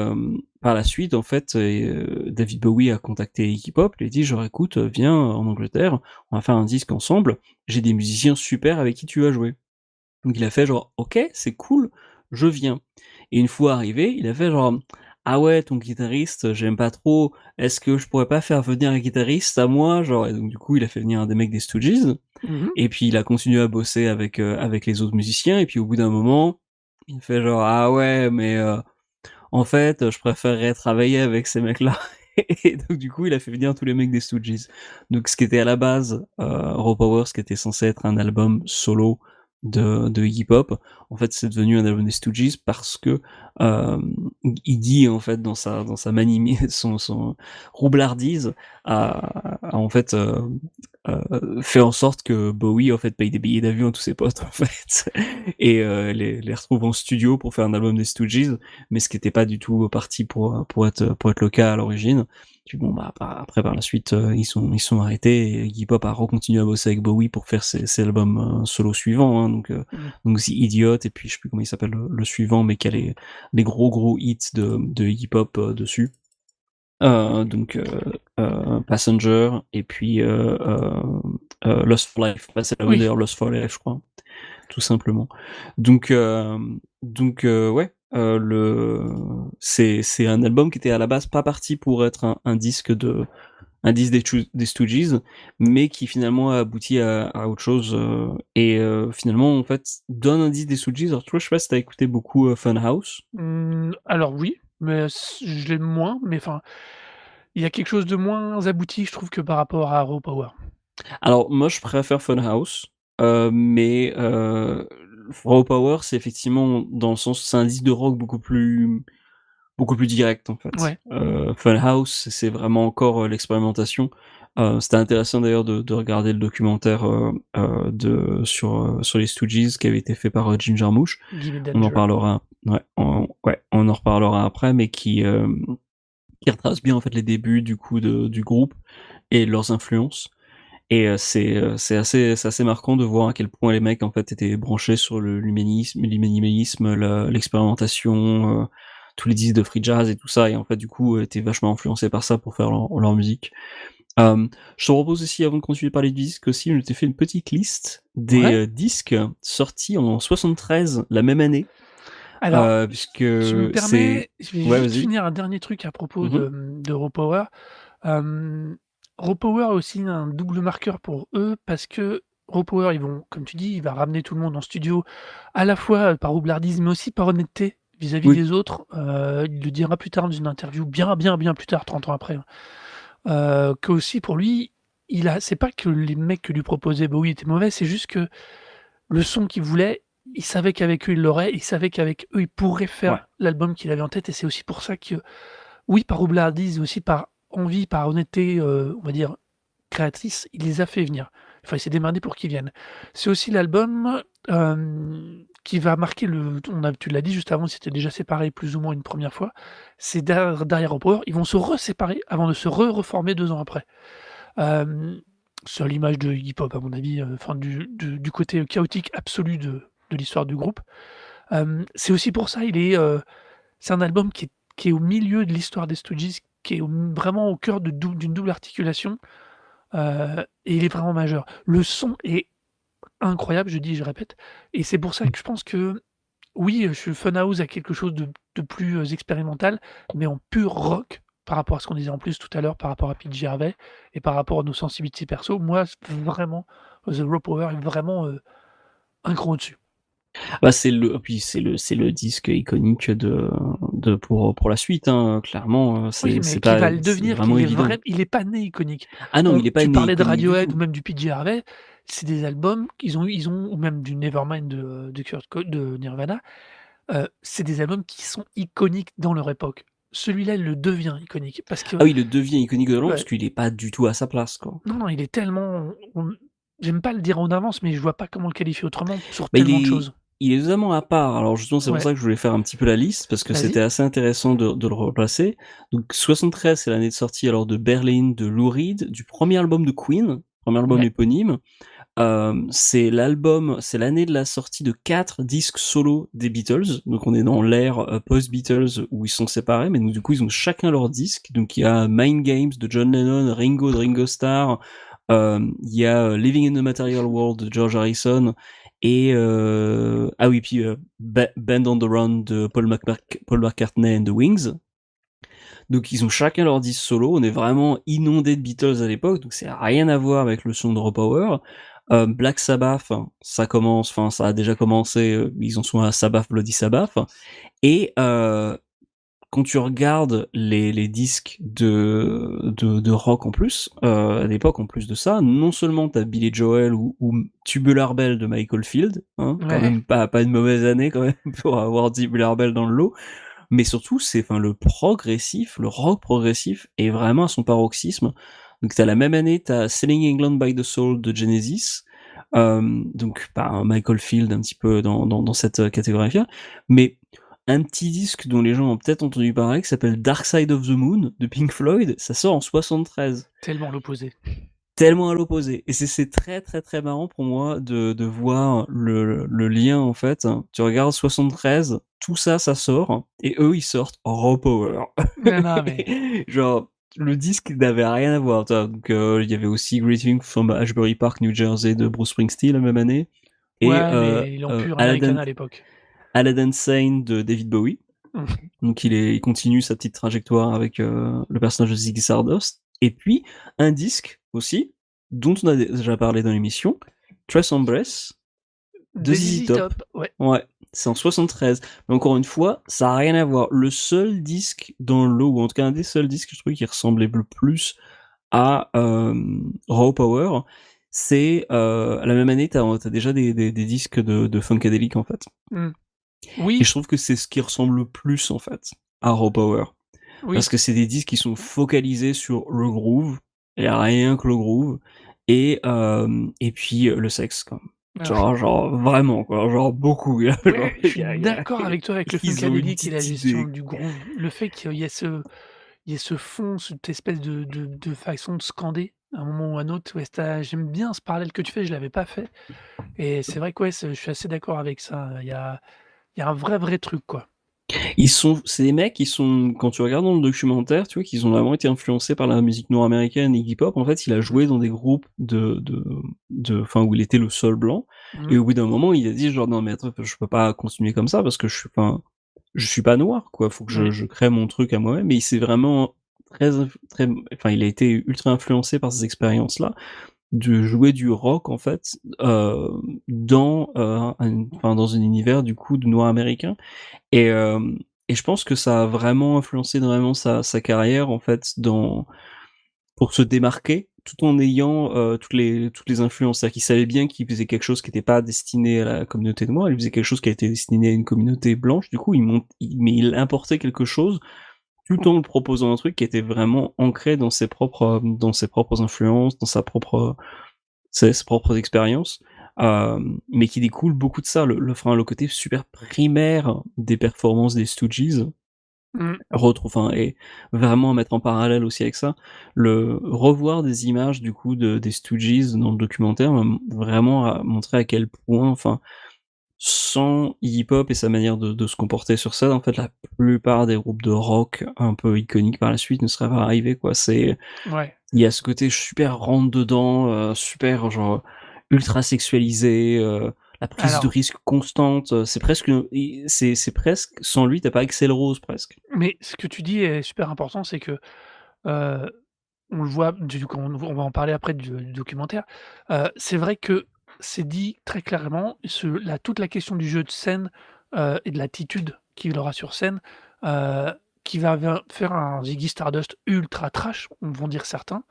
[SPEAKER 2] par la suite, en fait, David Bowie a contacté Iggy Pop, lui a dit genre écoute, viens en Angleterre, on va faire un disque ensemble, j'ai des musiciens super avec qui tu vas jouer. Donc il a fait genre OK, c'est cool, je viens. Et une fois arrivé, il a fait genre ah ouais, ton guitariste, j'aime pas trop, est-ce que je pourrais pas faire venir un guitariste à moi? Genre, et donc du coup, il a fait venir un des mecs des Stooges,
[SPEAKER 1] Mmh.
[SPEAKER 2] et puis il a continué à bosser avec les autres musiciens, et puis au bout d'un moment, il fait genre ah ouais, mais en fait, je préférerais travailler avec ces mecs-là. Et donc du coup, il a fait venir tous les mecs des Stooges. Donc ce qui était à la base Raw Power, ce qui était censé être un album solo de Iggy Pop, en fait, c'est devenu un album des Stooges parce que euh, Iggy, en fait, dans sa son roublardise, en fait fait en sorte que Bowie en fait paye des billets d'avion à tous ses potes en fait et les retrouve en studio pour faire un album des Stooges, mais ce qui n'était pas du tout parti pour être le cas à l'origine. Puis bon bah après par la suite ils sont arrêtés et Iggy Pop a recontinué à bosser avec Bowie pour faire ses albums solo suivants, hein,
[SPEAKER 1] Mmh.
[SPEAKER 2] donc The Idiot et puis je sais plus comment il s'appelle le suivant, mais qui a les gros hits de Iggy Pop dessus. Donc Passenger et puis Lost for Life. Bah, c'est la
[SPEAKER 1] Oui.
[SPEAKER 2] d'ailleurs Lost for Life, je crois, tout simplement. Donc ouais, c'est un album qui était à la base pas parti pour être un disque des Stooges, mais qui finalement a abouti à autre chose et finalement en fait donne un disque des Stooges. Alors tu vois, je sais pas si t'as écouté beaucoup Funhouse.
[SPEAKER 1] Alors oui, mais je l'aime moins, mais enfin, il y a quelque chose de moins abouti, je trouve, que par rapport à Raw Power.
[SPEAKER 2] Alors moi je préfère Funhouse, mais Raw Power c'est effectivement dans le sens c'est un disque de rock beaucoup plus direct en fait.
[SPEAKER 1] Ouais,
[SPEAKER 2] Funhouse c'est vraiment encore l'expérimentation. C'était intéressant d'ailleurs de regarder le documentaire sur les Stooges qui avait été fait par Jim Jarmusch.
[SPEAKER 1] Give Me
[SPEAKER 2] On en
[SPEAKER 1] Danger.
[SPEAKER 2] parlera, on en reparlera après, mais qui retrace bien en fait les débuts du coup du groupe et leurs influences. C'est assez marquant de voir à quel point les mecs en fait étaient branchés sur le minimalisme, l'expérimentation, tous les disques de free jazz et tout ça, et en fait du coup étaient vachement influencés par ça pour faire leur musique. Je te propose aussi, avant de continuer de parler du disque aussi, je t'ai fait une petite liste des
[SPEAKER 1] Ouais.
[SPEAKER 2] disques sortis en 73, la même année,
[SPEAKER 1] Alors,
[SPEAKER 2] puisque
[SPEAKER 1] je me
[SPEAKER 2] c'est...
[SPEAKER 1] permets, je vais
[SPEAKER 2] Ouais,
[SPEAKER 1] juste
[SPEAKER 2] vas-y.
[SPEAKER 1] finir un dernier truc à propos
[SPEAKER 2] Mhm.
[SPEAKER 1] de Raw Power. Raw Power a aussi un double marqueur pour eux parce que Raw Power, ils vont, comme tu dis, il va ramener tout le monde en studio, à la fois par roublardisme, mais aussi par honnêteté vis-à-vis
[SPEAKER 2] Oui,
[SPEAKER 1] des autres. Il le dira plus tard dans une interview, bien plus tard, 30 ans après, hein, qu'aussi pour lui, c'est pas que les mecs que lui proposaient Bowie étaient mauvais, c'est juste que le son qu'il voulait, il savait qu'avec eux, il l'aurait, il savait qu'avec eux, il pourrait
[SPEAKER 2] ouais.
[SPEAKER 1] faire l'album qu'il avait en tête, et c'est aussi pour ça que, oui, par roublardise, aussi par envie, par honnêteté, on va dire, créatrice, il les a fait venir. Enfin, il s'est démerdé pour qu'ils viennent. C'est aussi l'album, qui va marquer tu l'as dit juste avant, ils s'étaient déjà séparés plus ou moins une première fois. C'est derrière Raw Power, ils vont se reséparer avant de se reformer 2 ans après. Hem, c'est à l'image de Iggy Pop à mon avis, enfin du côté chaotique absolu de l'histoire du groupe. C'est aussi pour ça, c'est un album qui est au milieu de l'histoire des Stooges, qui est vraiment au cœur d'une double articulation, et il est vraiment majeur. Le son est incroyable, je dis et je répète, et c'est pour ça que je pense que, oui, Funhouse a quelque chose de plus, expérimental, mais en pur rock, par rapport à ce qu'on disait en plus tout à l'heure, par rapport à PJ Harvey et par rapport à nos sensibilités perso. Moi, vraiment, The Raw Power est vraiment, un cran au-dessus.
[SPEAKER 2] Bah c'est le disque iconique pour la suite, hein, clairement,
[SPEAKER 1] Oui, mais qui va le
[SPEAKER 2] c'est
[SPEAKER 1] devenir,
[SPEAKER 2] vraiment évident.
[SPEAKER 1] il est pas né iconique.
[SPEAKER 2] Ah non, il est pas
[SPEAKER 1] Tu
[SPEAKER 2] né
[SPEAKER 1] parlais de
[SPEAKER 2] iconique du
[SPEAKER 1] Radiohead ou
[SPEAKER 2] tout.
[SPEAKER 1] même du PJ Harvey, c'est des albums qu'ils ont ou même du Nevermind de de Nirvana, c'est des albums qui sont iconiques dans leur époque. Celui-là, il le devient iconique parce que,
[SPEAKER 2] Ah oui, il devient iconique de long parce
[SPEAKER 1] ouais,
[SPEAKER 2] qu'il est pas du tout à sa place, quoi.
[SPEAKER 1] non, non, il est tellement j'aime pas le dire en avance, mais je vois pas comment le qualifier autrement sur
[SPEAKER 2] Bah,
[SPEAKER 1] tellement de choses.
[SPEAKER 2] il est totalement à part. Alors justement, c'est pour
[SPEAKER 1] Ouais,
[SPEAKER 2] ça que je voulais faire un petit peu la liste, parce que
[SPEAKER 1] vas-y.
[SPEAKER 2] c'était assez intéressant de le replacer. Donc 73, c'est l'année de sortie alors de Berlin, de Lou Reed, du premier album de Queen, premier album
[SPEAKER 1] Ouais,
[SPEAKER 2] éponyme. C'est l'année de la sortie de 4 disques solo des Beatles. Donc on est dans l'ère post-Beatles où ils sont séparés, mais donc, du coup ils ont chacun leur disque. Donc il y a Mind Games de John Lennon, Ringo de Ringo Starr, il y a Living in the Material World de George Harrison, et ah oui, puis Band on the Run de Paul McCartney and the Wings. Donc ils ont chacun leur disque solo, on est vraiment inondé de Beatles à l'époque, donc c'est rien à voir avec le son de Raw Power. Black Sabbath, ça a déjà commencé, ils en sont à Sabbath Bloody Sabbath, et quand tu regardes les disques de rock en plus, à l'époque en plus de ça, non seulement t'as Billy Joel ou Tubular Bell de Michael Field, hein, quand
[SPEAKER 1] ouais,
[SPEAKER 2] même pas une mauvaise année quand même pour avoir Tubular Bell dans le lot, mais surtout le rock progressif est vraiment à son paroxysme. Donc t'as la même année, t'as Selling England by the Soul de Genesis, donc Michael Field un petit peu dans cette catégorie-là, mais un petit disque dont les gens ont peut-être entendu parler, qui s'appelle Dark Side of the Moon de Pink Floyd, ça sort en 73.
[SPEAKER 1] tellement l'opposé.
[SPEAKER 2] Tellement à l'opposé. Et c'est très très très marrant pour moi de voir le lien en fait. Tu regardes 73, tout ça, ça sort, et eux ils sortent Raw Power.
[SPEAKER 1] Non, non, mais
[SPEAKER 2] Genre, le disque n'avait rien à voir. Donc il y avait aussi Greeting from Ashbury Park, New Jersey de Bruce Springsteen la même année. Et
[SPEAKER 1] ouais, mais ils ont pu
[SPEAKER 2] Aladdin,
[SPEAKER 1] Americana à l'époque.
[SPEAKER 2] Aladdin Sane de David Bowie.
[SPEAKER 1] Mmh.
[SPEAKER 2] Donc il continue sa petite trajectoire avec le personnage de Ziggy Stardust. Et puis un disque aussi, dont on a déjà parlé dans l'émission, Trace Embrace de
[SPEAKER 1] Des
[SPEAKER 2] ZZ
[SPEAKER 1] ZZ
[SPEAKER 2] Top.
[SPEAKER 1] Top, ouais.
[SPEAKER 2] Ouais, c'est en 73. Mais encore une fois, ça a rien à voir. Le seul disque dans le lot, ou en tout cas un des seuls disques que je trouvais qui ressemblait le plus à Raw Power, c'est la même année, t'as déjà des disques de Funkadelic en fait.
[SPEAKER 1] Mmh.
[SPEAKER 2] Et
[SPEAKER 1] Oui,
[SPEAKER 2] je trouve que c'est ce qui ressemble le plus en fait à Raw Power.
[SPEAKER 1] oui,
[SPEAKER 2] Parce que c'est des disques qui sont focalisés sur le groove, et rien que le groove, et puis le sexe, quoi.
[SPEAKER 1] ouais.
[SPEAKER 2] Genre vraiment, quoi, genre beaucoup. Genre,
[SPEAKER 1] Ouais, je suis d'accord avec toi avec le
[SPEAKER 2] ils ont une
[SPEAKER 1] funkadelic et la
[SPEAKER 2] petite
[SPEAKER 1] gestion
[SPEAKER 2] idée,
[SPEAKER 1] du
[SPEAKER 2] quoi.
[SPEAKER 1] groove. Le fait qu'il y ait ce fond, cette espèce de façon de scander, à un moment ou à un autre, ouais, j'aime bien ce parallèle que tu fais, je l'avais pas fait et c'est vrai que ouais, je suis assez d'accord avec ça. Il y a un vrai truc, quoi.
[SPEAKER 2] C'est des mecs qui sont, quand tu regardes dans le documentaire, tu vois qu'ils ont vraiment été influencés par la musique nord-américaine et hip-hop. En fait, il a
[SPEAKER 1] Mmh.
[SPEAKER 2] joué dans des groupes enfin, où il était le seul blanc. Et
[SPEAKER 1] Mmh.
[SPEAKER 2] au bout d'un moment, il a dit genre non mais attends, je peux pas continuer comme ça parce que je suis pas noir quoi. Faut que
[SPEAKER 1] Oui.
[SPEAKER 2] je crée mon truc à moi-même. Et il s'est vraiment enfin, il a été ultra influencé par ces expériences-là de jouer du rock en fait enfin, dans un univers du coup de noir américain. Et, et je pense que ça a vraiment influencé vraiment sa carrière en fait pour se démarquer, tout en ayant toutes les influences. C'est-à-dire qu'il savait bien qu'il faisait quelque chose qui n'était pas destiné à la communauté noire, il faisait quelque chose qui a été destiné à une communauté blanche. Du coup, mais il importait quelque chose tout en proposant un truc qui était vraiment ancré dans ses propres influences, dans ses propres expériences, mais qui découle beaucoup de ça, enfin, le côté super primaire des performances des Stooges,
[SPEAKER 1] Mmh.
[SPEAKER 2] enfin, et vraiment à mettre en parallèle aussi avec ça, le revoir des images du coup des Stooges dans le documentaire m'a vraiment montré à quel point, enfin, sans hip-hop et sa manière de se comporter sur scène, en fait, la plupart des groupes de rock un peu iconiques par la suite ne seraient pas arrivés, quoi.
[SPEAKER 1] Ouais.
[SPEAKER 2] Il y a ce côté super rentre dedans, super genre ultra sexualisé, la prise de
[SPEAKER 1] Alors,
[SPEAKER 2] risque constante, c'est presque c'est presque sans lui, tu pas Axel Rose presque.
[SPEAKER 1] mais ce que tu dis est super important, c'est que, heu, on le voit du coup, on va en parler après du documentaire. C'est vrai que c'est dit très clairement, toute la question du jeu de scène, et de l'attitude qu'il aura sur scène, heu, qui va faire un Ziggy Stardust ultra trash, vont dire certains,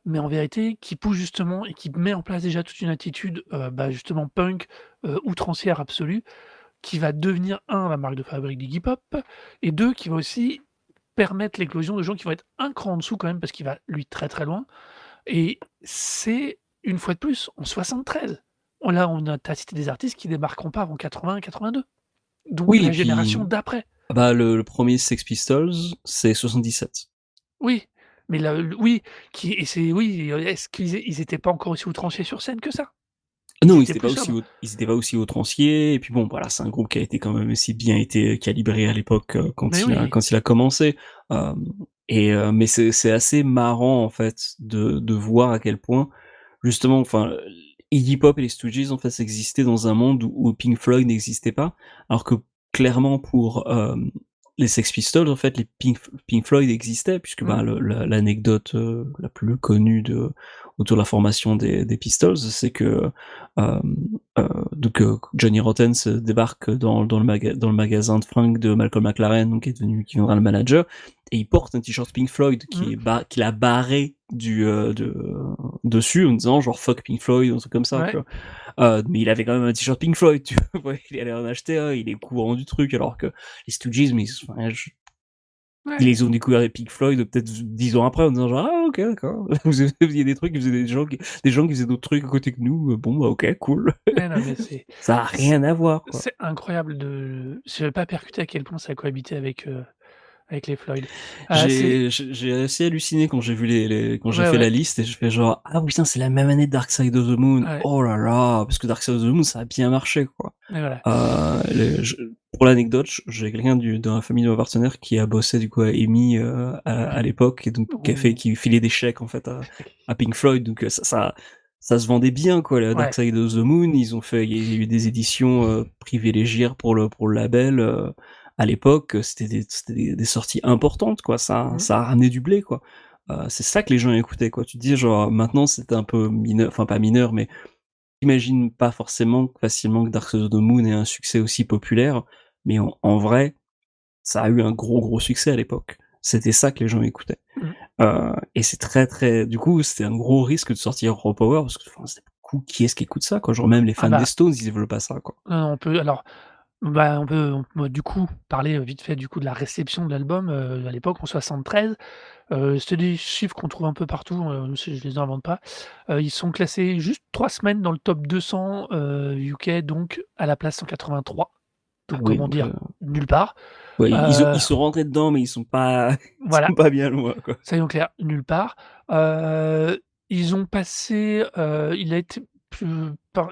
[SPEAKER 1] mais en vérité qui pousse justement et qui met en place déjà toute une attitude, justement punk, outrancière absolue, qui va devenir un la marque de fabrique du hip-hop et 2 qui va aussi permettre l'éclosion de gens qui vont être un cran en dessous quand même parce qu'il va, lui, très loin et c'est une fois de plus en 73. Tu as cité des artistes qui débarqueront pas avant 80-82, donc
[SPEAKER 2] Oui et
[SPEAKER 1] la
[SPEAKER 2] puis,
[SPEAKER 1] génération d'après.
[SPEAKER 2] bah, le 1er Sex Pistols, c'est 77.
[SPEAKER 1] Oui, mais oui, qui et c'est oui, est-ce qu'ils étaient pas encore aussi outranciers sur scène que ça? Ils
[SPEAKER 2] Non,
[SPEAKER 1] étaient plus sobres.
[SPEAKER 2] ils étaient pas aussi outranciers et puis bon, voilà, c'est un groupe qui a été quand même aussi bien été calibré à l'époque,
[SPEAKER 1] Mais oui,
[SPEAKER 2] quand il a commencé, mais c'est assez marrant, en fait, de voir à quel point, justement, enfin, Iggy Pop et les Stooges, en fait, ça existait dans un monde où Pink Floyd n'existait pas, alors que clairement pour, les Sex Pistols, en fait, les Pink Floyd existaient puisque,
[SPEAKER 1] mmh,
[SPEAKER 2] bah, l'anecdote, la plus connue autour de la formation des Pistols, c'est que, hem, Johnny Rotten se débarque dans le magasin de fringues de Malcolm McLaren, donc qui deviendra le manager, et il porte un t-shirt Pink Floyd
[SPEAKER 1] mmh,
[SPEAKER 2] qu'il a barré dessus en disant genre fuck Pink Floyd, un truc comme ça, tu
[SPEAKER 1] ouais,
[SPEAKER 2] vois. Mais il avait quand même un t-shirt Pink Floyd, tu vois. Il allait en acheter un, il est courant du truc, alors que les Stooges, enfin, ils
[SPEAKER 1] ouais.
[SPEAKER 2] les ont découvert les Pink Floyd peut-être 10 ans après en disant genre ah ok d'accord. Il y a des trucs, des gens qui faisaient d'autres trucs à côté que nous, bon bah ok cool.
[SPEAKER 1] Ouais, non, mais c'est
[SPEAKER 2] Ça a
[SPEAKER 1] c'est
[SPEAKER 2] rien à voir quoi.
[SPEAKER 1] c'est incroyable de j'avais pas percuté à quel point ça cohabitait avec les Floyd. C'est
[SPEAKER 2] J'ai assez halluciné quand j'ai vu quand j'ai
[SPEAKER 1] ouais,
[SPEAKER 2] fait la
[SPEAKER 1] ouais,
[SPEAKER 2] liste et je fais genre ah putain c'est la même année de Dark Side of the Moon.
[SPEAKER 1] ouais
[SPEAKER 2] Oh là là, parce que Dark Side of the Moon ça a bien marché quoi.
[SPEAKER 1] et voilà.
[SPEAKER 2] Pour l'anecdote, j'ai quelqu'un dans la famille de ma partenaire qui a bossé du coup à EMI à
[SPEAKER 1] Ouais.
[SPEAKER 2] l'époque et donc
[SPEAKER 1] Ou
[SPEAKER 2] qui filait des chèques en fait à Pink Floyd, donc ça se vendait bien quoi. La Dark
[SPEAKER 1] ouais.
[SPEAKER 2] Side of the Moon, il y a eu des éditions privilégiées pour le label à l'époque. C'était des sorties importantes quoi.
[SPEAKER 1] Mmh.
[SPEAKER 2] Ça a ramené du blé quoi. C'est ça que les gens écoutaient quoi. Tu te dis genre maintenant c'est un peu mineur, enfin pas mineur, mais j'imagine pas forcément facilement que Dark Side of the Moon ait un succès aussi populaire, mais en vrai, ça a eu un gros succès à l'époque. C'était ça que les gens écoutaient.
[SPEAKER 1] Mmh.
[SPEAKER 2] Et c'est très du coup, c'était un gros risque de sortir Raw Power parce que enfin, c'était beaucoup qui est-ce qui écoute ça quoi? Genre même les
[SPEAKER 1] Ah
[SPEAKER 2] fans des
[SPEAKER 1] bah,
[SPEAKER 2] Stones, ils veulent pas ça quoi.
[SPEAKER 1] on peut alors, on peut du coup parler, vite fait du coup de la réception de l'album, à l'époque en 73. C'est des chiffres qu'on trouve un peu partout, je les invente pas. Ils sont classés juste 3 semaines dans le top 200, UK donc à la place 183.
[SPEAKER 2] Ah
[SPEAKER 1] Donc
[SPEAKER 2] oui,
[SPEAKER 1] comment
[SPEAKER 2] donc
[SPEAKER 1] dire? Nulle part.
[SPEAKER 2] ouais,
[SPEAKER 1] Heu,
[SPEAKER 2] ils sont rentrés dedans mais ils sont pas ils sont
[SPEAKER 1] voilà,
[SPEAKER 2] pas bien loin quoi.
[SPEAKER 1] soyons clairs, nulle part. Heu Ils ont passé, il a été par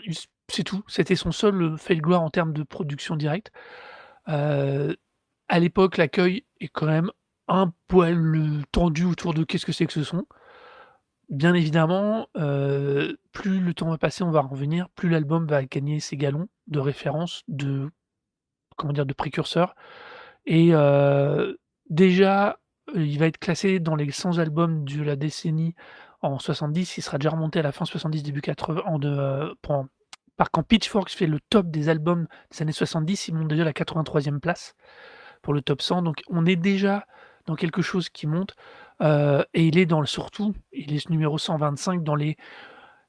[SPEAKER 1] c'est tout. C'était son seul, fait de gloire en termes de production directe. Heu, à l'époque, l'accueil est quand même un poil, tendu autour de qu'est-ce que c'est que ce son? Bien évidemment, plus le temps va passer, on va en revenir, plus l'album va gagner ses galons de référence, de comment dire? De précurseur et déjà, il va être classé dans les 100 albums de la décennie en 70. Il sera déjà remonté à la fin 70, début 80 en de, quand Pitchfork fait le top des albums des années 70, il monte déjà à la 83e place pour le top 100. Donc on est déjà dans quelque chose qui monte, et il est dans le surtout, il est numéro 125 dans les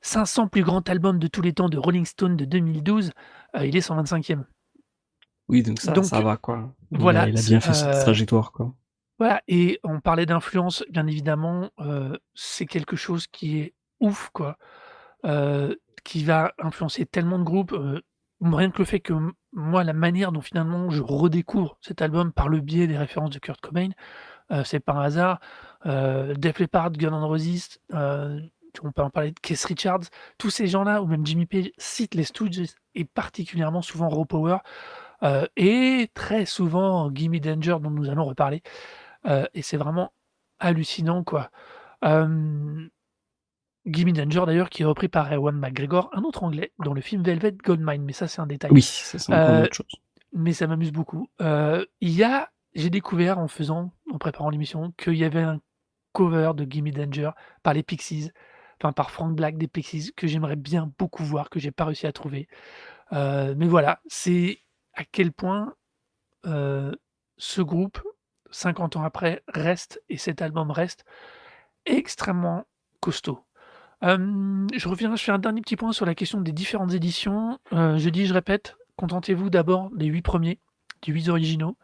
[SPEAKER 1] 500 plus grands albums de tous les temps de Rolling Stone de 2012, il est 125e.
[SPEAKER 2] Oui, donc ça
[SPEAKER 1] Donc
[SPEAKER 2] va, quoi.
[SPEAKER 1] voilà,
[SPEAKER 2] Il a bien fait cette trajectoire, quoi.
[SPEAKER 1] voilà et on parlait d'influence, bien évidemment, c'est quelque chose qui est ouf, quoi, qui va influencer tellement de groupes, rien que le fait que moi, la manière dont finalement je redécouvre cet album par le biais des références de Kurt Cobain, c'est pas un hasard. Def Leppard, Guns N' Roses, on peut en parler de Keith Richards, tous ces gens-là ou même Jimmy Page citent les Stooges et particulièrement souvent Raw Power, et très souvent Gimme Danger dont nous allons reparler. Et c'est vraiment hallucinant, quoi. Hem, Gimme Danger d'ailleurs qui est repris par Ewan McGregor, un autre anglais, dans le film Velvet Goldmine, mais ça c'est un détail.
[SPEAKER 2] Oui, ça c'est encore une
[SPEAKER 1] Heu,
[SPEAKER 2] autre chose.
[SPEAKER 1] mais ça m'amuse beaucoup. Il y a j'ai découvert en préparant l'émission, qu'il y avait un cover de Gimme Danger par les Pixies, enfin par Frank Black des Pixies, que j'aimerais bien beaucoup voir, que j'ai pas réussi à trouver. Mais voilà, c'est à quel point ce groupe, 50 ans après, reste et cet album reste extrêmement costaud. Je fais un dernier petit point sur la question des différentes éditions. Je dis, je répète, contentez-vous d'abord des 8 premiers, des 8 originaux,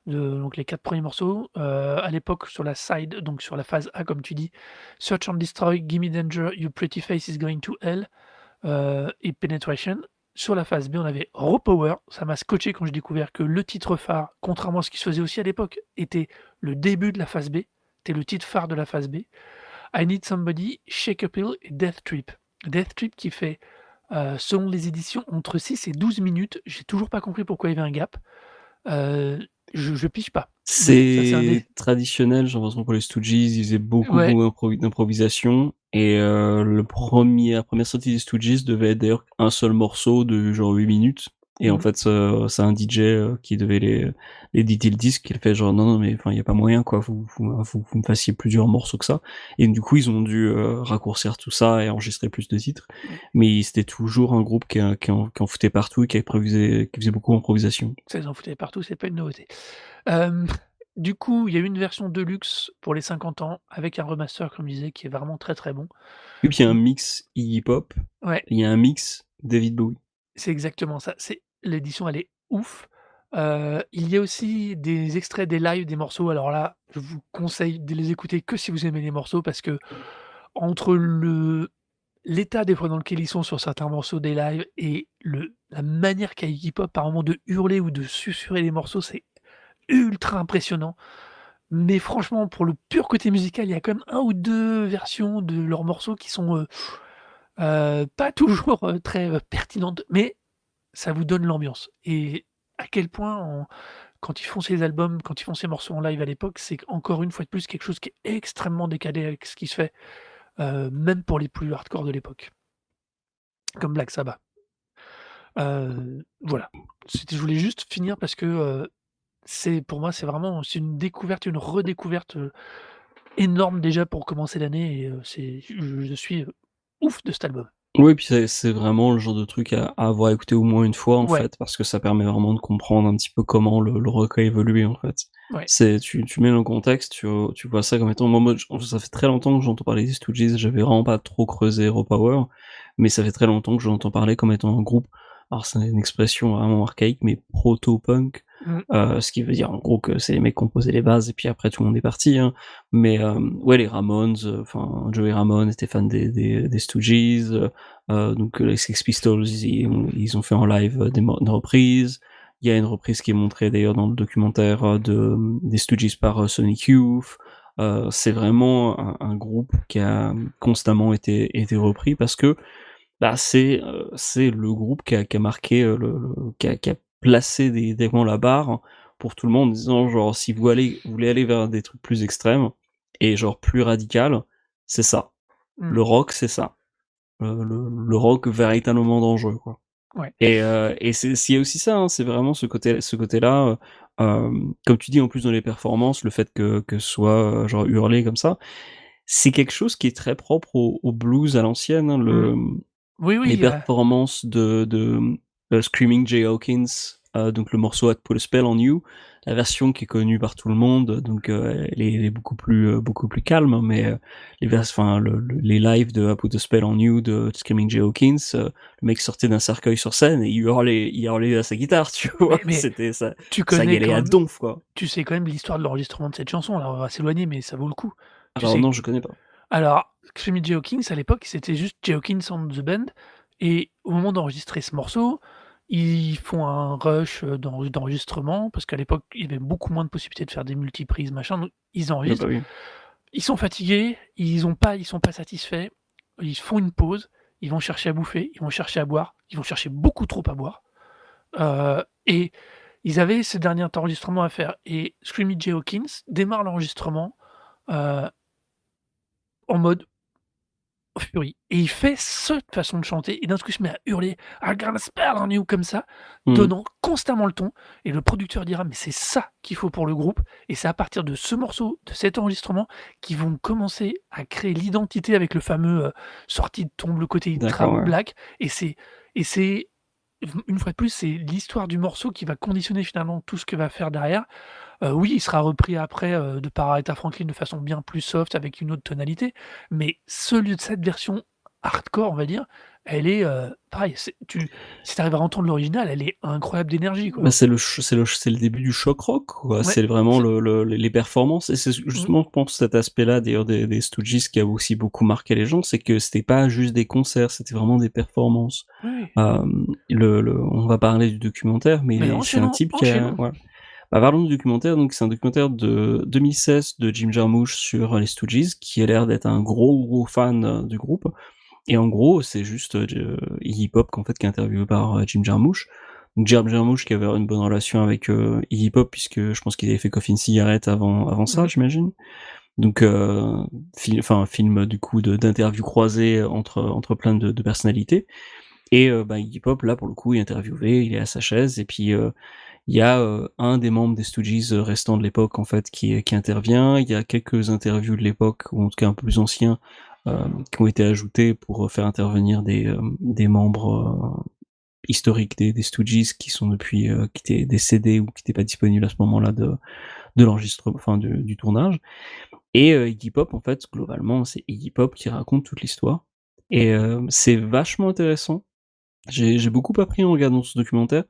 [SPEAKER 1] donc les 4 premiers morceaux. À l'époque, sur la side, donc sur la phase A, comme tu dis, Search and Destroy, Gimme Danger, Your Pretty Face is Going to Hell, et Penetration. Sur la phase B, on avait Raw Power. Ça m'a scotché quand j'ai découvert que le titre phare, contrairement à ce qui se faisait aussi à l'époque, était le début de la phase B. C'était le titre phare de la phase B. I Need Somebody, Shake a Pill et Death Trip. Death Trip qui fait, selon les éditions, entre 6 et 12 minutes. J'ai toujours pas compris pourquoi il y avait un gap. Je pige pas. Mais ça, c'est un
[SPEAKER 2] C'est traditionnel, j'ai l'impression que les Stooges, ils faisaient beaucoup,
[SPEAKER 1] ouais.
[SPEAKER 2] beaucoup d'improvisation et la première sortie des Stooges devait être d'ailleurs un seul morceau de genre 8 minutes et en
[SPEAKER 1] Mmh.
[SPEAKER 2] fait, c'est un DJ, qui devait les éditer le disque, qui a fait genre: «Non, mais enfin, il y a pas moyen quoi, faut me fassiez plusieurs morceaux que ça» et du coup, ils ont dû, raccourcir tout ça et enregistrer plus de titres,
[SPEAKER 1] Mmh.
[SPEAKER 2] mais c'était toujours un groupe qui en foutait partout et qui faisait beaucoup d'improvisation.
[SPEAKER 1] Ça, ils en foutaient partout, c'est pas une nouveauté. Hem, du coup, il y a eu une version deluxe pour les 50 ans avec un remaster, comme je disais, qui est vraiment très, très bon.
[SPEAKER 2] Et puis il y a un
[SPEAKER 1] Mmh,
[SPEAKER 2] mix Iggy Pop,
[SPEAKER 1] ouais,
[SPEAKER 2] il y a un mix David Bowie.
[SPEAKER 1] c'est exactement ça. C'est l'édition, elle est ouf. Il y a aussi des extraits des lives des morceaux. Alors là, je vous conseille de les écouter que si vous aimez les morceaux parce que entre l'état des fois dans lequel ils sont sur certains morceaux des lives et la manière qu'a Iggy Pop par moment de hurler ou de susurrer les morceaux, c'est ultra impressionnant. Mais franchement, pour le pur côté musical, il y a quand même 1 ou 2 versions de leurs morceaux qui sont, pas toujours, très, pertinentes, mais ça vous donne l'ambiance et à quel point quand ils font ces albums, quand ils font ces morceaux en live à l'époque, c'est encore une fois de plus quelque chose qui est extrêmement décalé avec ce qui se fait, même pour les plus hardcore de l'époque, comme Black Sabbath. Voilà. Je voulais juste finir parce que, pour moi, c'est une découverte, une redécouverte, énorme déjà pour commencer l'année et je suis, ouf de cet album.
[SPEAKER 2] Oui, puis c'est vraiment le genre de truc à avoir écouté au moins une fois, en
[SPEAKER 1] Ouais,
[SPEAKER 2] fait, parce que ça permet vraiment de comprendre un petit peu comment le rock a évolué, en fait.
[SPEAKER 1] ouais.
[SPEAKER 2] Tu mets le contexte, tu vois ça comme étant moi, ça fait très longtemps que j'entends parler des Stooges, j'avais vraiment pas trop creusé Raw Power, mais ça fait très longtemps que j'entends parler comme étant un groupe, alors c'est une expression vraiment archaïque, mais proto-punk,
[SPEAKER 1] Mmh.
[SPEAKER 2] ce qui veut dire en gros que c'est les mecs qui ont posé les bases et puis après tout le monde est parti, hein. Mais ouais, les Ramones, enfin Joey Ramone était fan des Stooges, donc les Sex Pistols, ils ont fait en live des reprises. Il y a une reprise qui est montrée d'ailleurs dans le documentaire des Stooges par Sonic Youth. C'est vraiment un groupe qui a constamment été repris parce que, bah, c'est le groupe qui a marqué, qui a placé vraiment la barre pour tout le monde en disant genre: «Si vous voulez aller vers des trucs plus extrêmes et genre plus radical, c'est ça.
[SPEAKER 1] Mmh.
[SPEAKER 2] Le rock, c'est ça. Le rock véritablement dangereux, quoi».
[SPEAKER 1] Ouais.
[SPEAKER 2] Et il y a aussi ça, hein, c'est vraiment ce côté-là, comme tu dis, en plus dans les performances, le fait que ce soit, genre hurlé comme ça, c'est quelque chose qui est très propre au blues à l'ancienne, hein,
[SPEAKER 1] Mmh. Oui,
[SPEAKER 2] les
[SPEAKER 1] oui,
[SPEAKER 2] performances de Screaming Jay Hawkins, donc le morceau "I Put a Spell on You", la version qui est connue par tout le monde, donc elle est beaucoup plus calme, hein, mais les lives de "I Put a Spell on You" de Screaming Jay Hawkins, le mec sortait d'un cercueil sur scène et il hurlait à sa guitare, tu vois?
[SPEAKER 1] mais
[SPEAKER 2] C'était ça,
[SPEAKER 1] tu
[SPEAKER 2] ça
[SPEAKER 1] connais
[SPEAKER 2] gueulait
[SPEAKER 1] quand
[SPEAKER 2] à
[SPEAKER 1] même
[SPEAKER 2] donf, quoi.
[SPEAKER 1] tu sais quand même l'histoire de l'enregistrement de cette chanson, alors on va s'éloigner, mais ça vaut le coup. Tu
[SPEAKER 2] Alors
[SPEAKER 1] sais
[SPEAKER 2] non, je connais pas.
[SPEAKER 1] alors, Screaming Jay Hawkins, à l'époque, c'était juste Jay Hawkins and the Band et au moment d'enregistrer ce morceau, ils font un rush, d'enregistrement parce qu'à l'époque, il y avait beaucoup moins de possibilités de faire des multiprises, machin, donc ils
[SPEAKER 2] Ah bah
[SPEAKER 1] enregistrent.
[SPEAKER 2] oui.
[SPEAKER 1] Ils sont fatigués, ils sont pas satisfaits, ils font une pause, ils vont chercher à bouffer, ils vont chercher à boire, ils vont chercher beaucoup trop à boire, et ils avaient ce dernier enregistrement à faire et Screaming Jay Hawkins démarre l'enregistrement, heu, en mode furie et il fait cette façon de chanter et d'un coup il se met à hurler: «I got a spell on you» comme ça,
[SPEAKER 2] Mmh.
[SPEAKER 1] donnant constamment le ton et le producteur dira: «Mais c'est ça qu'il faut pour le groupe» et c'est à partir de ce morceau, de cet enregistrement qu'ils vont commencer à créer l'identité avec le fameux, «Sortie de tombe», le côté ultra
[SPEAKER 2] D'accord, ouais.
[SPEAKER 1] black et c'est une fois de plus, c'est l'histoire du morceau qui va conditionner finalement tout ce que va faire derrière. Oui, il sera repris après, de par Aretha Franklin de façon bien plus soft avec une autre tonalité, mais cette version hardcore, on va dire, elle est, pareil, si tu arrives à entendre l'original, elle est incroyable d'énergie,
[SPEAKER 2] Bah,
[SPEAKER 1] quoi.
[SPEAKER 2] c'est le début du shock rock, quoi.
[SPEAKER 1] Ouais,
[SPEAKER 2] C'est vraiment
[SPEAKER 1] c'est
[SPEAKER 2] les performances et c'est
[SPEAKER 1] mmh,
[SPEAKER 2] justement, je pense, cet aspect-là d'ailleurs des Stooges qui a aussi beaucoup marqué les gens, c'est que c'était pas juste des concerts, c'était vraiment des performances.
[SPEAKER 1] oui, oui.
[SPEAKER 2] On va parler du documentaire,
[SPEAKER 1] Mais
[SPEAKER 2] mais c'est un
[SPEAKER 1] enchaînons,
[SPEAKER 2] type qui a
[SPEAKER 1] enchaînons.
[SPEAKER 2] voilà. Bah, parlons du documentaire, donc c'est un documentaire de 2016 de Jim Jarmusch sur les Stooges, qui a l'air d'être un gros fan, du groupe et en gros, c'est juste, Iggy Pop qu'en fait qui est interviewé par, Jim Jarmusch. Donc Jim Jarmusch qui avait une bonne relation avec, Iggy Pop puisque je pense qu'il avait fait Coffee and Cigarette avant ça,
[SPEAKER 1] Mmh,
[SPEAKER 2] j'imagine. Donc film du coup d'interviews croisées entre plein de personnalités et bah, Iggy Pop là pour le coup il est interviewé, il est à sa chaise et puis, il y a, un des membres des Stooges, restants de l'époque en fait qui intervient. Il y a quelques interviews de l'époque ou en tout cas un peu plus anciens, qui ont été ajoutés pour, faire intervenir des membres, historiques des Stooges qui sont depuis, qui étaient décédés ou qui étaient pas disponibles à ce moment-là de l'enregistrement enfin du tournage et Iggy Pop en fait globalement c'est Iggy Pop qui raconte toute l'histoire et c'est vachement intéressant. J'ai beaucoup appris en regardant ce documentaire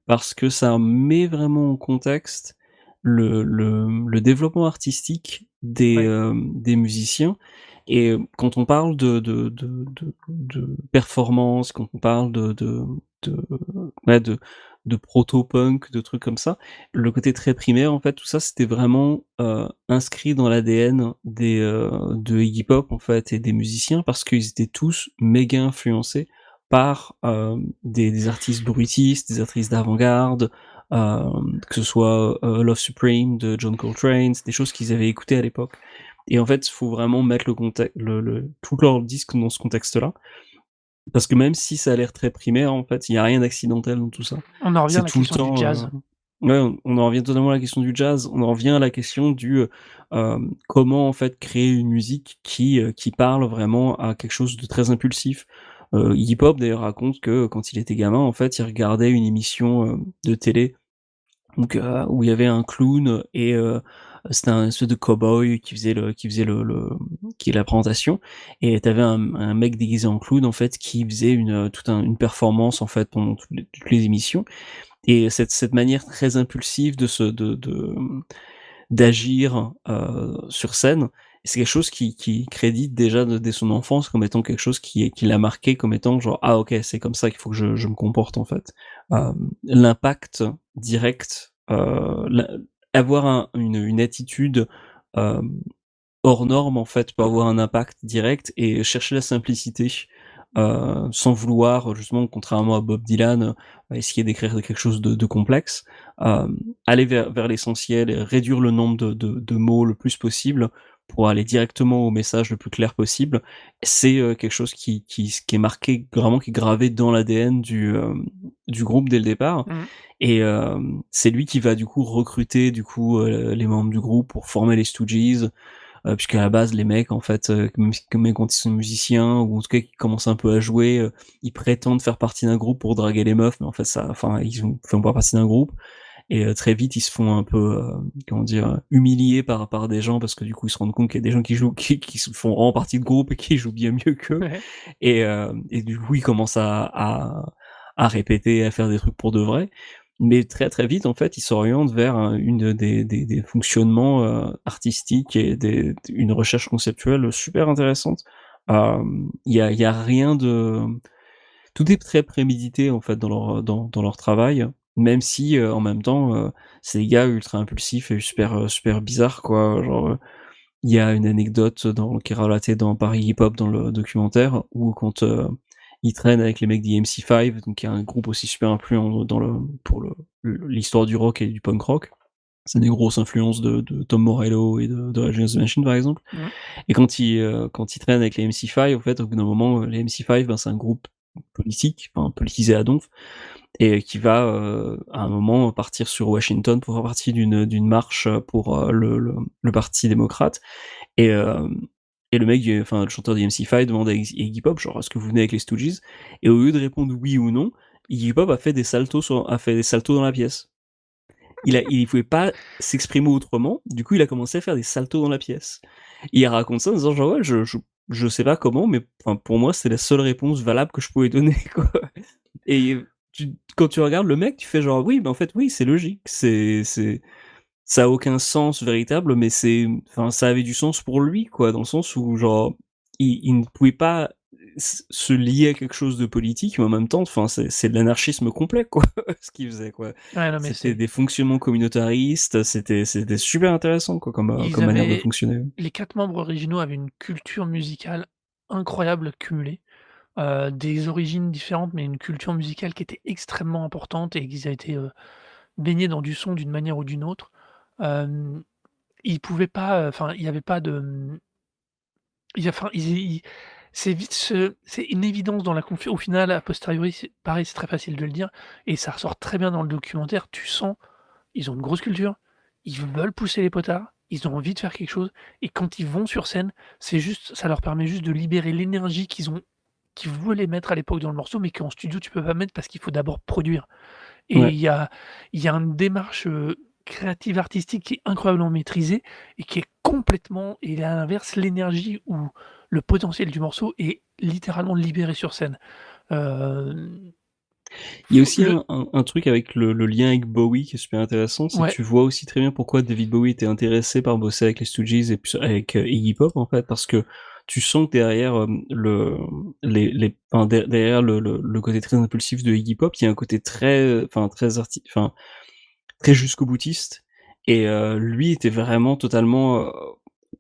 [SPEAKER 2] parce que ça met vraiment en contexte le développement artistique
[SPEAKER 1] ouais,
[SPEAKER 2] des musiciens et quand on parle de performance, quand on parle de ouais, de proto-punk, de trucs comme ça, le côté très primaire, en fait, tout ça, c'était vraiment, inscrit dans l'ADN de Iggy Pop, en fait et des musiciens parce qu'ils étaient tous méga influencés par, des artistes bruitistes, des artistes d'avant-garde, que ce soit, Love Supreme de John Coltrane, c'est des choses qu'ils avaient écoutées à l'époque et en fait, il faut vraiment mettre le tout leur disque dans ce contexte-là, parce que même si ça a l'air très primaire, en fait, il y a rien d'accidentel dans tout ça.
[SPEAKER 1] on en revient à
[SPEAKER 2] C'est
[SPEAKER 1] la
[SPEAKER 2] tout le
[SPEAKER 1] question du
[SPEAKER 2] temps,
[SPEAKER 1] jazz.
[SPEAKER 2] ouais, on en revient totalement à la question du jazz, on en revient à la question comment en fait créer une musique qui parle vraiment à quelque chose de très impulsif. Iggy Pop d'ailleurs raconte que quand il était gamin, en fait, il regardait une émission, de télé donc où il y avait un clown et c'était un espèce de cow-boy qui faisait la présentation et tu avais un mec déguisé en clown en fait qui faisait une performance en fait pendant toutes les émissions et cette manière très impulsive d'agir, sur scène, c'est quelque chose qui crédite déjà dès son enfance comme étant quelque chose qui l'a marqué comme étant genre: «Ah OK, c'est comme ça qu'il faut que je me comporte en fait». L'impact direct, la avoir une attitude, hem, hors norme en fait peut avoir un impact direct et chercher la simplicité sans vouloir justement, contrairement à Bob Dylan, essayer d'écrire quelque chose de complexe, euh, aller vers l'essentiel et réduire le nombre de mots le plus possible pour aller directement au message le plus clair possible, c'est quelque chose qui est marqué, vraiment qui est gravé dans l'ADN du groupe dès le départ.
[SPEAKER 1] Mmh.
[SPEAKER 2] Et c'est lui qui va du coup recruter du coup les membres du groupe pour former les Stooges, puisqu'à la base les mecs en fait, même quand ils sont musiciens ou en tout cas qui commencent un peu à jouer, ils prétendent faire partie d'un groupe pour draguer les meufs, mais en fait ça, enfin ils font pas partie d'un groupe. Et très vite ils se font un peu comment dire, humiliés par des gens parce que du coup ils se rendent compte qu'il y a des gens qui jouent qui se font en partie de groupe et qui jouent bien mieux qu'eux.
[SPEAKER 1] Ouais.
[SPEAKER 2] Et du coup ils commencent à répéter, à faire des trucs pour de vrai. Mais très très vite en fait ils s'orientent vers une des fonctionnements artistiques et une recherche conceptuelle super intéressante. Il y a rien de, tout est très prémédité en fait dans leur travail, même si en même temps c'est des gars ultra impulsifs et super bizarres quoi. Genre il y a une anecdote qui est relatée dans Paris Hip Hop dans le documentaire où quand ils traînent avec les mecs d'EMC5, donc qui est un groupe aussi super influent pour l'histoire du rock et du punk rock. C'est des grosses influences de Tom Morello et de Rage Against the Machine par exemple.
[SPEAKER 1] Mmh.
[SPEAKER 2] Et quand ils traînent avec les MC5, en fait, au bout d'un moment, les MC5, ben, c'est un groupe politique, enfin, politisé à donf, et qui va, à un moment, partir sur Washington pour faire partie d'une marche pour le Parti démocrate. Et, euh, et le mec, enfin, le chanteur d'MC5 demande à Iggy Pop, genre, est-ce que vous venez avec les Stooges? Et au lieu de répondre oui ou non, Iggy Pop a fait des saltos dans la pièce. Il pouvait pas s'exprimer autrement, du coup il a commencé à faire des saltos dans la pièce. Et il raconte ça en disant genre ouais, je sais pas comment, mais enfin, pour moi c'est la seule réponse valable que je pouvais donner quoi. Et quand tu regardes le mec, tu fais genre oui, mais en fait oui, c'est logique, ça a aucun sens véritable, mais enfin ça avait du sens pour lui quoi, dans le sens où genre il ne pouvait pas se lier à quelque chose de politique, mais en même temps, enfin c'est de l'anarchisme complet quoi, ce qu'il faisait quoi.
[SPEAKER 1] Ouais, non, mais
[SPEAKER 2] C'était des fonctionnements communautaristes, c'était super intéressant quoi
[SPEAKER 1] ils
[SPEAKER 2] comme manière de
[SPEAKER 1] avaient
[SPEAKER 2] fonctionner.
[SPEAKER 1] les 4 membres originaux avaient une culture musicale incroyable cumulée, des origines différentes, mais une culture musicale qui était extrêmement importante et qu'ils a été, baignés dans du son d'une manière ou d'une autre. Hem, Ils pouvaient pas, enfin, il y avait pas de, il y a enfin, ils c'est vite c'est une évidence dans la confi au final, a posteriori, c'est pareil, c'est très facile de le dire et ça ressort très bien dans le documentaire. Tu sens, ils ont une grosse culture, ils veulent pousser les potards, ils ont envie de faire quelque chose et quand ils vont sur scène, c'est juste ça leur permet juste de libérer l'énergie qu'ils voulaient mettre à l'époque dans le morceau, mais qu'en studio tu peux pas mettre parce qu'il faut d'abord produire et
[SPEAKER 2] Ouais.
[SPEAKER 1] il y a une démarche, créative, artistique qui est incroyablement maîtrisée et qui est complètement et à l'inverse, l'énergie ou le potentiel du morceau est littéralement libéré sur scène. Hem,
[SPEAKER 2] Il y a
[SPEAKER 1] faut
[SPEAKER 2] aussi
[SPEAKER 1] le
[SPEAKER 2] un truc avec le lien avec Bowie qui est super intéressant, c'est que
[SPEAKER 1] Ouais,
[SPEAKER 2] tu vois aussi très bien pourquoi David Bowie était intéressé par bosser avec les Stooges et puis avec Iggy Pop en fait, parce que tu sens que derrière enfin, derrière le côté très impulsif de Iggy Pop, il y a un côté très, enfin enfin très jusqu'au boutiste. Et lui était vraiment totalement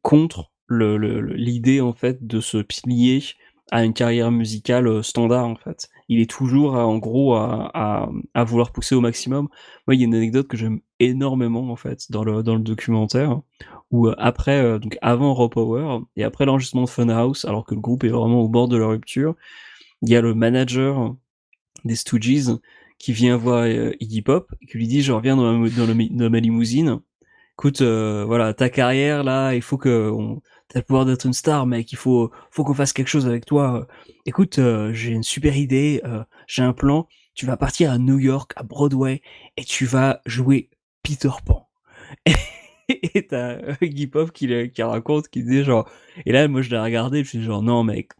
[SPEAKER 2] contre l'idée en fait de se plier à une carrière musicale standard en fait. Il est toujours en gros à vouloir pousser au maximum. Moi, il y a une anecdote que j'aime énormément en fait dans le documentaire où après donc avant Raw Power et après l'enregistrement de Funhouse, alors que le groupe est vraiment au bord de la rupture, il y a le manager des Stooges qui vient voir Iggy Pop et qui lui dit je reviens dans ma limousine, écoute voilà ta carrière là, il faut que t'as le pouvoir d'être une star mec, faut qu'on fasse quelque chose avec toi, écoute j'ai une super idée, j'ai un plan, tu vas partir à New York à Broadway et tu vas jouer Peter Pan. Et t'as Iggy Pop qui raconte, qui dit genre, et là moi je l'ai regardé, je suis genre non mec,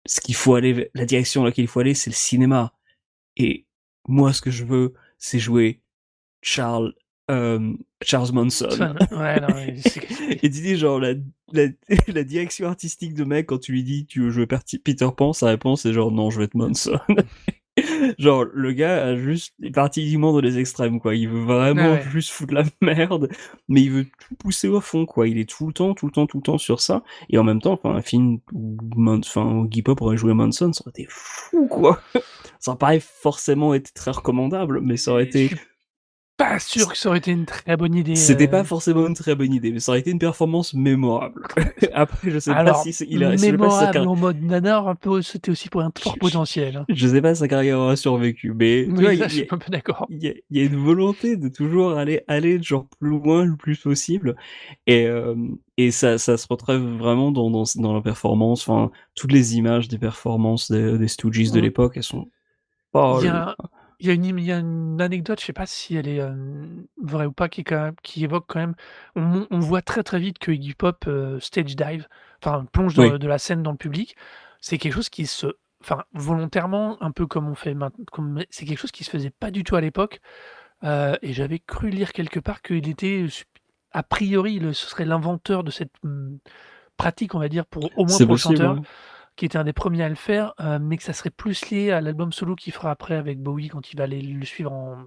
[SPEAKER 2] ce qu'il faut aller, la direction dans laquelle il faut aller, c'est le cinéma. Et moi, ce que je veux, c'est jouer Charles, Charles Manson.
[SPEAKER 1] ça ouais, non, mais c'est
[SPEAKER 2] Et tu dis, genre, la, la direction artistique de mec, quand tu lui dis, tu veux jouer Peter Pan, sa réponse est genre, non, je vais être Manson. Genre, le gars a juste est parti uniquement dans les extrêmes, quoi. Il veut
[SPEAKER 1] Ouais,
[SPEAKER 2] vraiment
[SPEAKER 1] ouais.
[SPEAKER 2] juste foutre la merde, mais il veut tout pousser au fond, quoi. Il est tout le temps, tout le temps, tout le temps sur ça. Et en même temps, enfin, un film où où Iggy Pop aurait joué Manson, ça aurait été fou, quoi. Ça aurait pas forcément été très recommandable, mais ça aurait
[SPEAKER 1] Et je
[SPEAKER 2] été
[SPEAKER 1] suis pas sûr que ça aurait été une très bonne idée,
[SPEAKER 2] c'était pas forcément une très bonne idée, mais ça aurait été une performance mémorable. Après, je sais pas
[SPEAKER 1] alors
[SPEAKER 2] si je sais pas si
[SPEAKER 1] mémorable en mode nanar un peu, c'était aussi pour un fort
[SPEAKER 2] je
[SPEAKER 1] potentiel, hein.
[SPEAKER 2] je sais pas si sa carrière aura survécu, mais tu vois,
[SPEAKER 1] Oui, ça, je suis un peu d'accord.
[SPEAKER 2] il y a une volonté de toujours aller genre plus loin le plus possible et ça se retrouve vraiment dans la performance, enfin, toutes les images des performances des Stooges de
[SPEAKER 1] Mmh.
[SPEAKER 2] l'époque, elles sont
[SPEAKER 1] Il y
[SPEAKER 2] folles.
[SPEAKER 1] a il y a une anecdote, je sais pas si elle est, vraie ou pas, qui est quand même qui évoque quand même on voit très, très vite que Iggy Pop, stage dive, enfin plonge dans
[SPEAKER 2] Oui,
[SPEAKER 1] de la scène dans le public. C'est quelque chose qui se enfin volontairement, un peu comme on fait maint comme mais c'est quelque chose qui se faisait pas du tout à l'époque, et j'avais cru lire quelque part qu'il était sup a priori, ce serait l'inventeur de cette, pratique, on va dire, au moins
[SPEAKER 2] c'est
[SPEAKER 1] pour le
[SPEAKER 2] possible,
[SPEAKER 1] chanteur
[SPEAKER 2] ouais.
[SPEAKER 1] qui était un des premiers à le faire, mais que ça serait plus lié à l'album solo qu'il fera après avec Bowie quand il va aller le suivre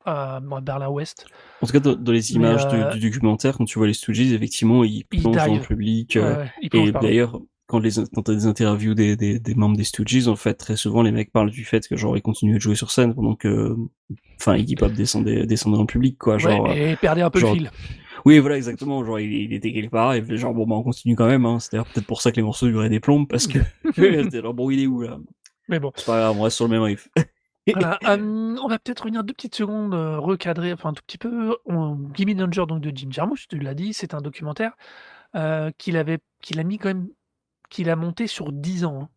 [SPEAKER 1] à Berlin-Ouest.
[SPEAKER 2] En tout cas, dans les
[SPEAKER 1] Mais,
[SPEAKER 2] images du documentaire, quand tu vois les Stooges, effectivement, ils
[SPEAKER 1] il
[SPEAKER 2] plongent dans le
[SPEAKER 1] dive.
[SPEAKER 2] public,
[SPEAKER 1] Ouais, ouais, il plonge,
[SPEAKER 2] et
[SPEAKER 1] pardon.
[SPEAKER 2] d'ailleurs, quand tu as des interviews des membres des Stooges, en fait, très souvent, les mecs parlent du fait que, genre, ils continuaient de jouer sur scène pendant que, enfin, Iggy Pop descendait dans le public, quoi.
[SPEAKER 1] Ouais et perdait un peu le
[SPEAKER 2] Genre,
[SPEAKER 1] fil.
[SPEAKER 2] oui, voilà, exactement. Genre, il était quelque part, et puis genre, bon, bah, on continue quand même, hein. C'est d'ailleurs peut-être pour ça que les morceaux duraient des plombes, parce que, c'était genre, bon, il est où, là?
[SPEAKER 1] Mais bon,
[SPEAKER 2] C'est pas grave, on reste sur le même riff.
[SPEAKER 1] voilà, on va peut-être revenir 2 petites secondes, recadrer, enfin un tout petit peu. Gimme Danger donc de Jim Jarmusch, tu l'as dit, c'est un documentaire, qu'il a mis quand même qu'il a monté sur 10 ans,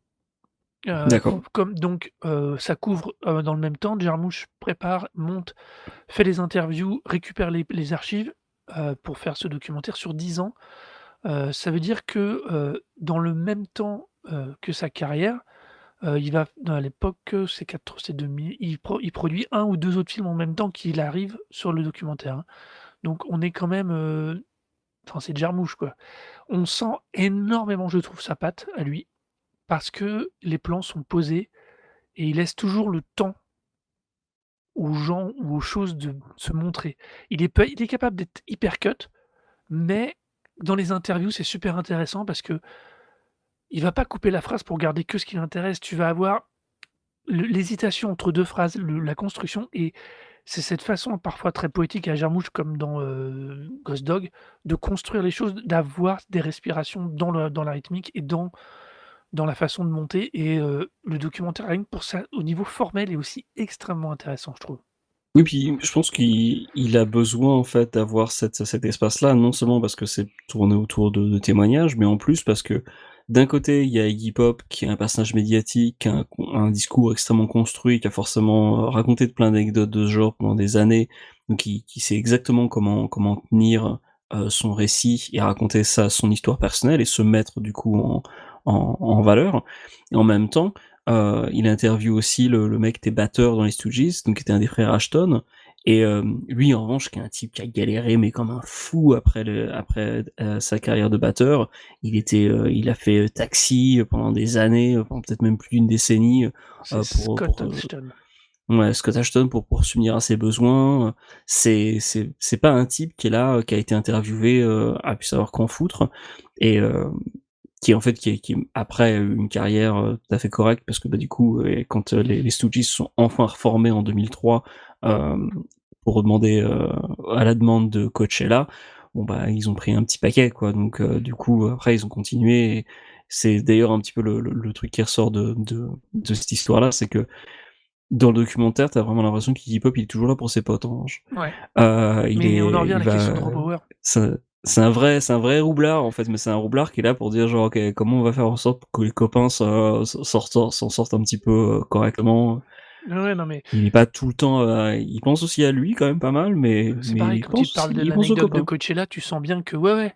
[SPEAKER 1] hein.
[SPEAKER 2] D'accord.
[SPEAKER 1] Comme donc, ça couvre, dans le même temps, Jarmusch prépare, monte, fait les interviews, récupère les archives, pour faire ce documentaire sur 10 ans. Ça veut dire que, dans le même temps, que sa carrière, il va à l'époque, c'est 2000, il produit un ou 2 autres films en même temps qu'il arrive sur le documentaire, hein. Donc on est quand même, enfin c'est Jarmusch, quoi. On sent énormément, je trouve, sa patte à lui, parce que les plans sont posés et il laisse toujours le temps aux gens ou aux choses de se montrer. Il est capable d'être hyper cut, mais dans les interviews, c'est super intéressant parce que il va pas couper la phrase pour garder que ce qui l'intéresse. Tu vas avoir l'hésitation entre 2 phrases, la construction et c'est cette façon parfois très poétique à Jarmusch comme dans, Ghost Dog, de construire les choses, d'avoir des respirations dans la rythmique et dans la façon de monter et le documentaire rien que pour ça, au niveau formel est aussi extrêmement intéressant, je trouve.
[SPEAKER 2] Oui, puis je pense qu'il a besoin en fait d'avoir cet espace-là, non seulement parce que c'est tourné autour de témoignages, mais en plus parce que d'un côté, il y a Iggy Pop qui est un personnage médiatique, qui a un discours extrêmement construit, qui a forcément raconté de plein d'anecdotes de ce genre pendant des années, donc qui sait exactement comment tenir son récit et raconter son histoire personnelle et se mettre du coup en valeur. Et en même temps, il interviewe aussi le mec qui était batteur dans les Stooges, donc qui était un des frères Ashton. Et lui, en revanche, qui est un type qui a galéré, mais comme un fou après sa carrière de batteur. Il a fait Taxi pendant des années, pendant peut-être même plus d'une décennie,
[SPEAKER 1] C'est
[SPEAKER 2] pour
[SPEAKER 1] Scott Ashton.
[SPEAKER 2] ouais, Scott Ashton pour subvenir à ses besoins. C'est pas un type qui est là, qui a été interviewé, à pu savoir qu'en foutre. Et qui en fait qui après une carrière tout à fait correcte parce que bah du coup quand les Stooges sont enfin reformés en 2003 pour demander à la demande de Coachella, bon bah ils ont pris un petit paquet quoi donc du coup après ils ont continué et c'est d'ailleurs un petit peu le truc qui ressort de cette histoire-là, c'est que dans le documentaire, t'as vraiment l'impression qu'Iggy Pop il est toujours là pour ses potanges.
[SPEAKER 1] Ouais, mais on en revient à
[SPEAKER 2] Il
[SPEAKER 1] la question de
[SPEAKER 2] va
[SPEAKER 1] Raw Power.
[SPEAKER 2] c'est un vrai roublard en fait, mais c'est un roublard qui est là pour dire genre ok comment on va faire en sorte pour que les copains s'en sortent un petit peu correctement.
[SPEAKER 1] Ouais, non, mais
[SPEAKER 2] Il est pas tout le temps, il pense aussi à lui quand même pas mal,
[SPEAKER 1] c'est pareil quand il te parle de
[SPEAKER 2] il pense aux
[SPEAKER 1] l'anecdote de
[SPEAKER 2] copains.
[SPEAKER 1] Coachella, tu sens bien que ouais, ouais,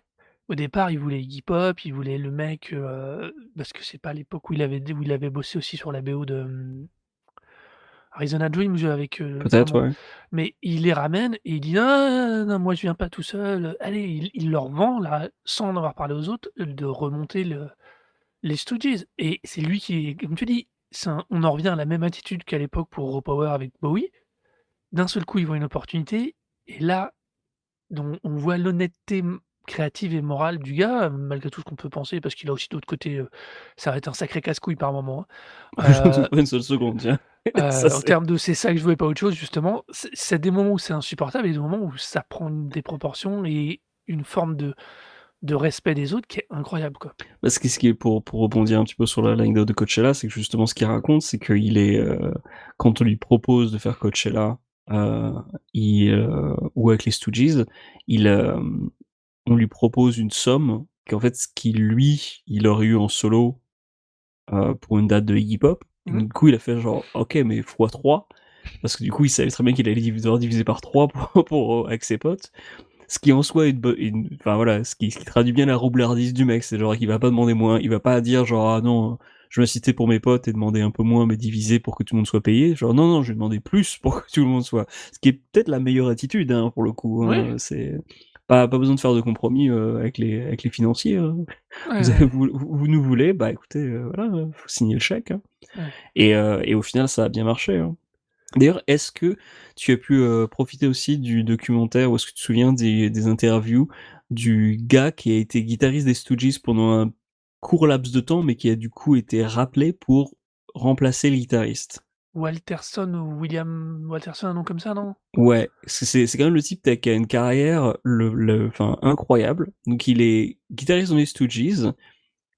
[SPEAKER 1] au départ, il voulait Iggy Pop, il voulait le mec, parce que c'est pas l'époque où il avait bossé aussi sur la BO de, Arizona Dreams avec,
[SPEAKER 2] Peut-être ouais.
[SPEAKER 1] mais il les ramène et il dit: «Non, non, non, moi je viens pas tout seul, allez», il leur vend là, sans en avoir parlé aux autres, de remonter les Stooges et c'est lui qui comme tu dis, on en revient à la même attitude qu'à l'époque pour Raw Power avec Bowie. D'un seul coup, ils voient une opportunité et là, on voit l'honnêteté créative et morale du gars, malgré tout ce qu'on peut penser, parce qu'il a aussi d'autres côtés, ça va être un sacré casse-couille par moment,
[SPEAKER 2] J'en
[SPEAKER 1] hein.
[SPEAKER 2] doute pas une seule seconde, tiens. Ça,
[SPEAKER 1] En
[SPEAKER 2] c'est.
[SPEAKER 1] termes de «c'est ça que je veux et pas autre chose», justement, c'est des moments où c'est insupportable et des moments où ça prend des proportions et une forme de respect des autres qui est incroyable, quoi.
[SPEAKER 2] Parce que ce qui est pour rebondir un petit peu sur l'anecdote de Coachella, c'est que justement ce qu'il raconte, c'est qu'il est, quand on lui propose de faire Coachella, heu, ou avec les Stooges, il, on lui propose une somme qu'en fait, ce qu'il lui, il aurait eu en solo, pour une date de Iggy Pop. Et
[SPEAKER 1] Mmh.
[SPEAKER 2] donc, du coup, il a fait genre: «OK, mais fois 3», parce que du coup, il savait très bien qu'il allait devoir diviser par 3 pour avec ses potes. Ce qui en soi est enfin voilà, ce qui traduit bien la roublardise du mec, c'est genre qu'il va pas demander moins, il va pas dire genre: «Ah non, je vais inciter pour mes potes et demander un peu moins mais diviser pour que tout le monde soit payé». Genre non, non, je vais demander plus pour que tout le monde soit, ce qui est peut-être la meilleure attitude, hein, pour le coup,
[SPEAKER 1] Oui,
[SPEAKER 2] hein, c'est pas besoin de faire de compromis, avec les financiers, hein.
[SPEAKER 1] ouais,
[SPEAKER 2] Vous avez
[SPEAKER 1] ouais,
[SPEAKER 2] vous nous voulez, bah écoutez, voilà, faut signer le chèque, hein.
[SPEAKER 1] ouais.
[SPEAKER 2] Et au final ça a bien marché, hein. D'ailleurs, est-ce que tu as pu, profiter aussi du documentaire, ou est-ce que tu te souviens des interviews du gars qui a été guitariste des Stooges pendant un court laps de temps, mais qui a du coup été rappelé pour remplacer le guitariste?
[SPEAKER 1] Walterson ou William Walterson, un nom comme ça, non?
[SPEAKER 2] Ouais, parce que c'est quand même le type qui a une carrière enfin incroyable. Donc il est guitariste dans les Stooges,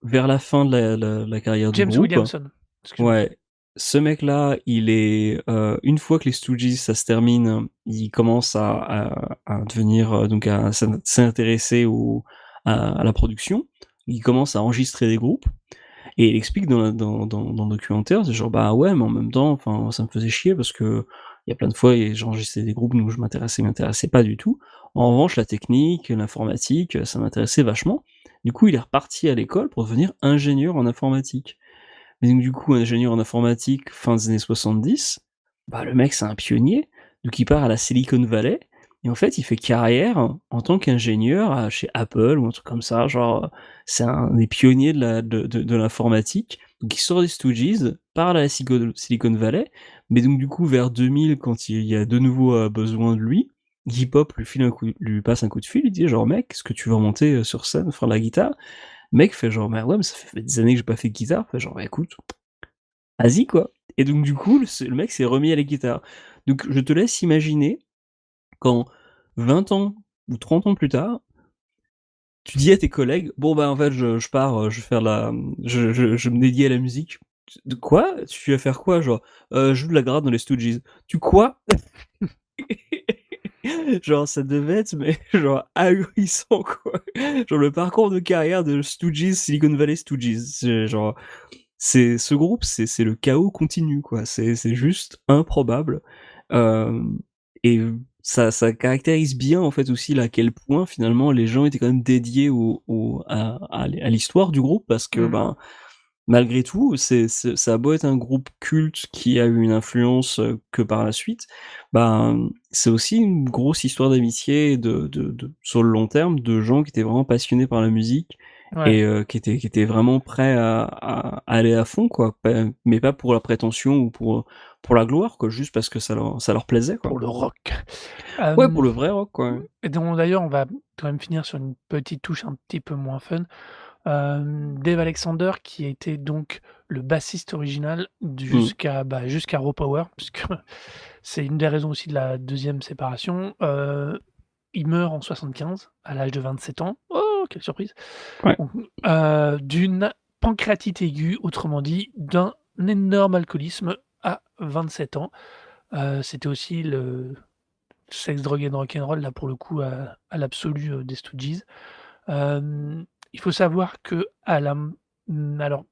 [SPEAKER 2] vers la fin de la carrière du
[SPEAKER 1] James
[SPEAKER 2] groupe.
[SPEAKER 1] Williamson, excuse-moi.
[SPEAKER 2] Ouais, ce mec-là, il est, une fois que les Stooges, ça se termine, il commence à devenir, donc à s'intéresser à la production. Il commence à enregistrer des groupes et il explique dans le documentaire, c'est genre: «Bah ouais, mais en même temps, enfin, ça me faisait chier parce que il y a plein de fois et j'enregistrais des groupes où je m'intéressais pas du tout. En revanche, la technique, l'informatique, ça m'intéressait vachement». Du coup, il est reparti à l'école pour devenir ingénieur en informatique. Mais donc du coup, ingénieur en informatique, fin des années 70, bah, le mec, c'est un pionnier, donc il part à la Silicon Valley et en fait, il fait carrière en tant qu'ingénieur chez Apple ou un truc comme ça, genre, c'est un des pionniers de l'informatique. Donc il sort des Stooges, part à la Silicon Valley, mais donc du coup, vers 2000, quand il y a de nouveau, besoin de lui, Iggy Pop lui passe un coup de fil, il dit genre: «Mec, est-ce que tu veux remonter, sur scène, faire de la guitare?» Le mec fait genre: «Mais ouais, mais ça fait des années que j'ai pas fait de guitare». Fait genre: «Bah écoute, vas-y quoi». Et donc du coup, le mec s'est remis à la guitare. Donc je te laisse imaginer quand 20 ans ou 30 ans plus tard, tu dis à tes collègues: «Bon bah en fait je pars, je vais faire je me dédie à la musique». «De quoi? Tu vas faire quoi?» Genre: «Je joue de la grade dans les Stooges». «Tu quoi?» Genre ça devait être, mais genre ahurissant quoi. Genre le parcours de carrière de Stooges, Silicon Valley Stooges. C'est genre, ce groupe, c'est le chaos continu quoi. C'est juste improbable. Hem et ça caractérise bien en fait aussi là, à quel point finalement les gens étaient quand même dédiés à l'histoire du groupe, parce que,
[SPEAKER 1] Mmh.
[SPEAKER 2] ben, malgré tout, ça a beau être un groupe culte qui a eu une influence, que par la suite, ben, c'est aussi une grosse histoire d'amitié et de sur le long terme, de gens qui étaient vraiment passionnés par la musique
[SPEAKER 1] Ouais,
[SPEAKER 2] et qui étaient vraiment prêts à aller à fond quoi, mais pas pour la prétention ou pour la gloire quoi, juste parce que ça leur plaisait quoi.
[SPEAKER 1] pour le rock.
[SPEAKER 2] Ouais, pour
[SPEAKER 1] Hem
[SPEAKER 2] le vrai rock quoi, ouais.
[SPEAKER 1] et donc d'ailleurs, on va quand même finir sur une petite touche un petit peu moins fun. Dave Alexander qui a été donc le bassiste original
[SPEAKER 2] Mmh,
[SPEAKER 1] jusqu'à Raw Power, puisque c'est une des raisons aussi de la deuxième séparation. Il meurt en 75 à l'âge de 27 ans. Oh, quelle surprise!
[SPEAKER 2] ouais.
[SPEAKER 1] Donc, d'une pancréatite aiguë, autrement dit, d'un énorme alcoolisme à 27 ans. C'était aussi le sexe, drogue and rock'n'roll là pour le coup à l'absolu, des Stooges. Il faut savoir qu'à la alors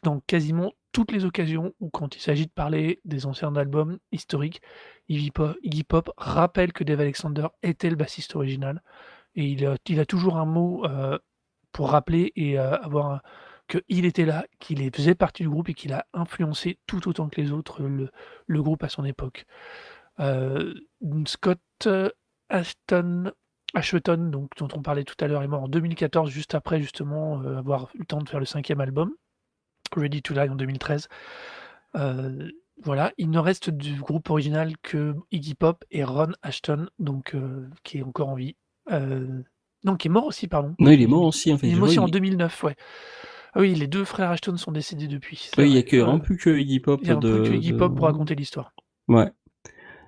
[SPEAKER 1] dans quasiment toutes les occasions où quand il s'agit de parler des anciens albums historiques, Iggy Pop rappelle que Dave Alexander était le bassiste original et il a toujours un mot, pour rappeler et avoir un qu'il était là, faisait partie du groupe et qu'il a influencé tout autant que les autres, le groupe à son époque. Scott Ashton Ashton, donc dont on parlait tout à l'heure, est mort en 2014, juste après justement, avoir eu le temps de faire le 5e album, Ready to Die en 2013. Voilà, il ne reste du groupe original que Iggy Pop et Ron Ashton, donc qui est encore en vie. Non, qui est mort aussi, pardon.
[SPEAKER 2] Non, il est mort aussi, en fait.
[SPEAKER 1] Il est
[SPEAKER 2] Je
[SPEAKER 1] mort
[SPEAKER 2] vois,
[SPEAKER 1] aussi en 2009, ouais. Ah oui, les 2 frères Ashton sont décédés depuis, c'est
[SPEAKER 2] il y a
[SPEAKER 1] vrai.
[SPEAKER 2] vraiment plus que Iggy Pop
[SPEAKER 1] Il y a plus que Iggy Pop pour raconter l'histoire.
[SPEAKER 2] Ouais.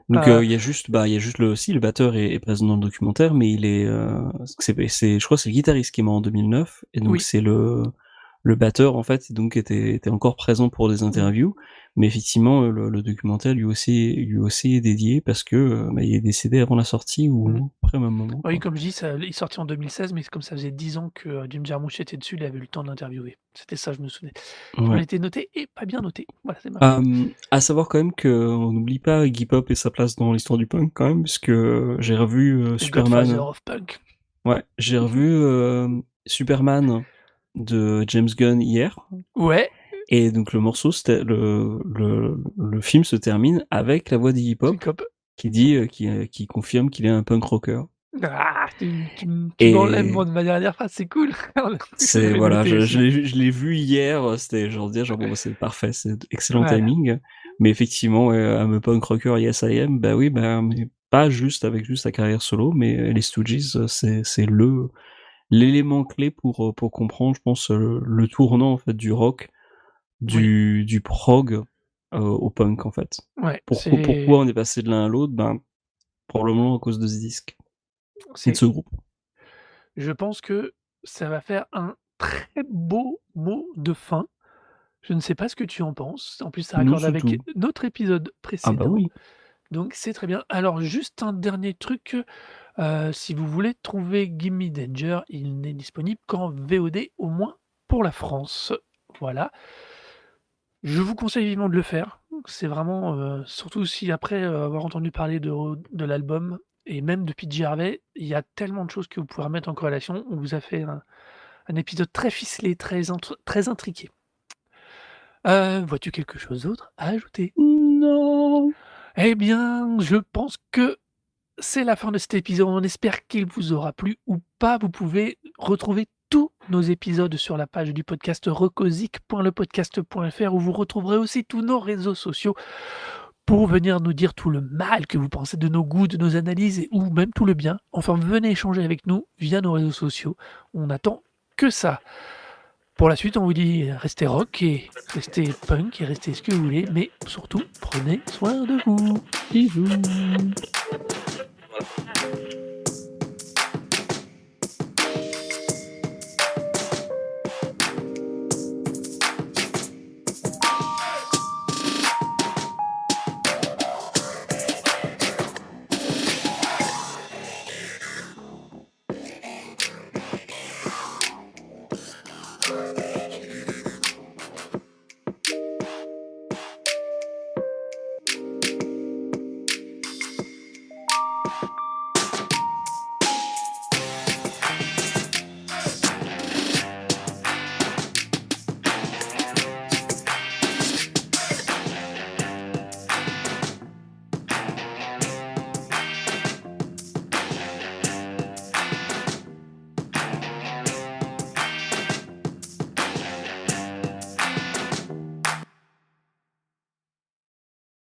[SPEAKER 2] Donc
[SPEAKER 1] Heu
[SPEAKER 2] il y a juste le batteur est présent dans le documentaire, mais il est je crois que c'est le guitariste qui est mort en 2009 et donc
[SPEAKER 1] Oui.
[SPEAKER 2] c'est le batteur en fait donc était encore présent pour des interviews, mais effectivement le documentaire lui aussi est dédié parce que il est décédé avant la sortie ou après au même moment,
[SPEAKER 1] Oui,
[SPEAKER 2] quoi.
[SPEAKER 1] comme je dis, ça il est sorti en 2016, mais comme ça faisait 10 ans que, Jim Jarmusch était dessus, il avait eu le temps de l'interviewer. C'était ça, je me souvenais. Je me
[SPEAKER 2] Ouais.
[SPEAKER 1] l'étais noté et pas bien noté. Voilà, c'est ma faute.
[SPEAKER 2] À savoir quand même qu'on n'oublie pas Iggy Pop et sa place dans l'histoire du punk quand même, puisque j'ai revu
[SPEAKER 1] Le Godfather
[SPEAKER 2] Superman.
[SPEAKER 1] of Punk.
[SPEAKER 2] Ouais, j'ai revu Superman de James Gunn hier,
[SPEAKER 1] Ouais,
[SPEAKER 2] et donc le morceau, c'était le film se termine avec la voix d'Iggy
[SPEAKER 1] c'est
[SPEAKER 2] Pop
[SPEAKER 1] cop.
[SPEAKER 2] qui dit, qui confirme qu'il est un punk rocker.
[SPEAKER 1] Ah, tu m'enlèves
[SPEAKER 2] Et
[SPEAKER 1] ma dernière phrase, c'est cool. Je
[SPEAKER 2] c'est
[SPEAKER 1] l'avais
[SPEAKER 2] voilà,
[SPEAKER 1] noté aussi.
[SPEAKER 2] je l'ai vu hier, c'était genre bon, bah, c'est parfait, c'est excellent
[SPEAKER 1] Voilà.
[SPEAKER 2] timing. Mais effectivement, I'm a punk rocker, yes I am. Bah oui, mais pas juste avec juste sa carrière solo, mais les Stooges, c'est l'élément clé pour comprendre, je pense, le tournant en fait du rock,
[SPEAKER 1] Oui,
[SPEAKER 2] du prog au punk en fait.
[SPEAKER 1] ouais,
[SPEAKER 2] Pourquoi on est passé de l'un à l'autre? Ben, probablement à cause de ce disque et de
[SPEAKER 1] c'est
[SPEAKER 2] ce groupe.
[SPEAKER 1] je pense que ça va faire un très beau mot de fin. Je ne sais pas ce que tu en penses. En plus, ça
[SPEAKER 2] Non,
[SPEAKER 1] raccorde
[SPEAKER 2] c'est
[SPEAKER 1] avec
[SPEAKER 2] tout.
[SPEAKER 1] notre épisode
[SPEAKER 2] Ah bah
[SPEAKER 1] précédent,
[SPEAKER 2] oui.
[SPEAKER 1] donc c'est très bien. Alors juste un dernier truc, si vous voulez trouver Gimme Danger, il n'est disponible qu'en VOD, au moins pour la France. Voilà. Je vous conseille vivement de le faire. C'est vraiment, surtout si après, avoir entendu parler de l'album et même de PJ Harvey, il y a tellement de choses que vous pouvez remettre en corrélation. On vous a fait un épisode très ficelé, très intriqué. Vois-tu quelque chose d'autre à ajouter?
[SPEAKER 2] Non.
[SPEAKER 1] Eh bien, je pense que c'est la fin de cet épisode. On espère qu'il vous aura plu ou pas. Vous pouvez retrouver tous nos épisodes sur la page du podcast rocosic.lepodcast.fr où vous retrouverez aussi tous nos réseaux sociaux pour venir nous dire tout le mal que vous pensez de nos goûts, de nos analyses ou même tout le bien. Enfin, venez échanger avec nous via nos réseaux sociaux. On attend que ça. Pour la suite, on vous dit restez rock et restez punk et restez ce que vous voulez, mais surtout prenez soin de vous.
[SPEAKER 2] Bisous.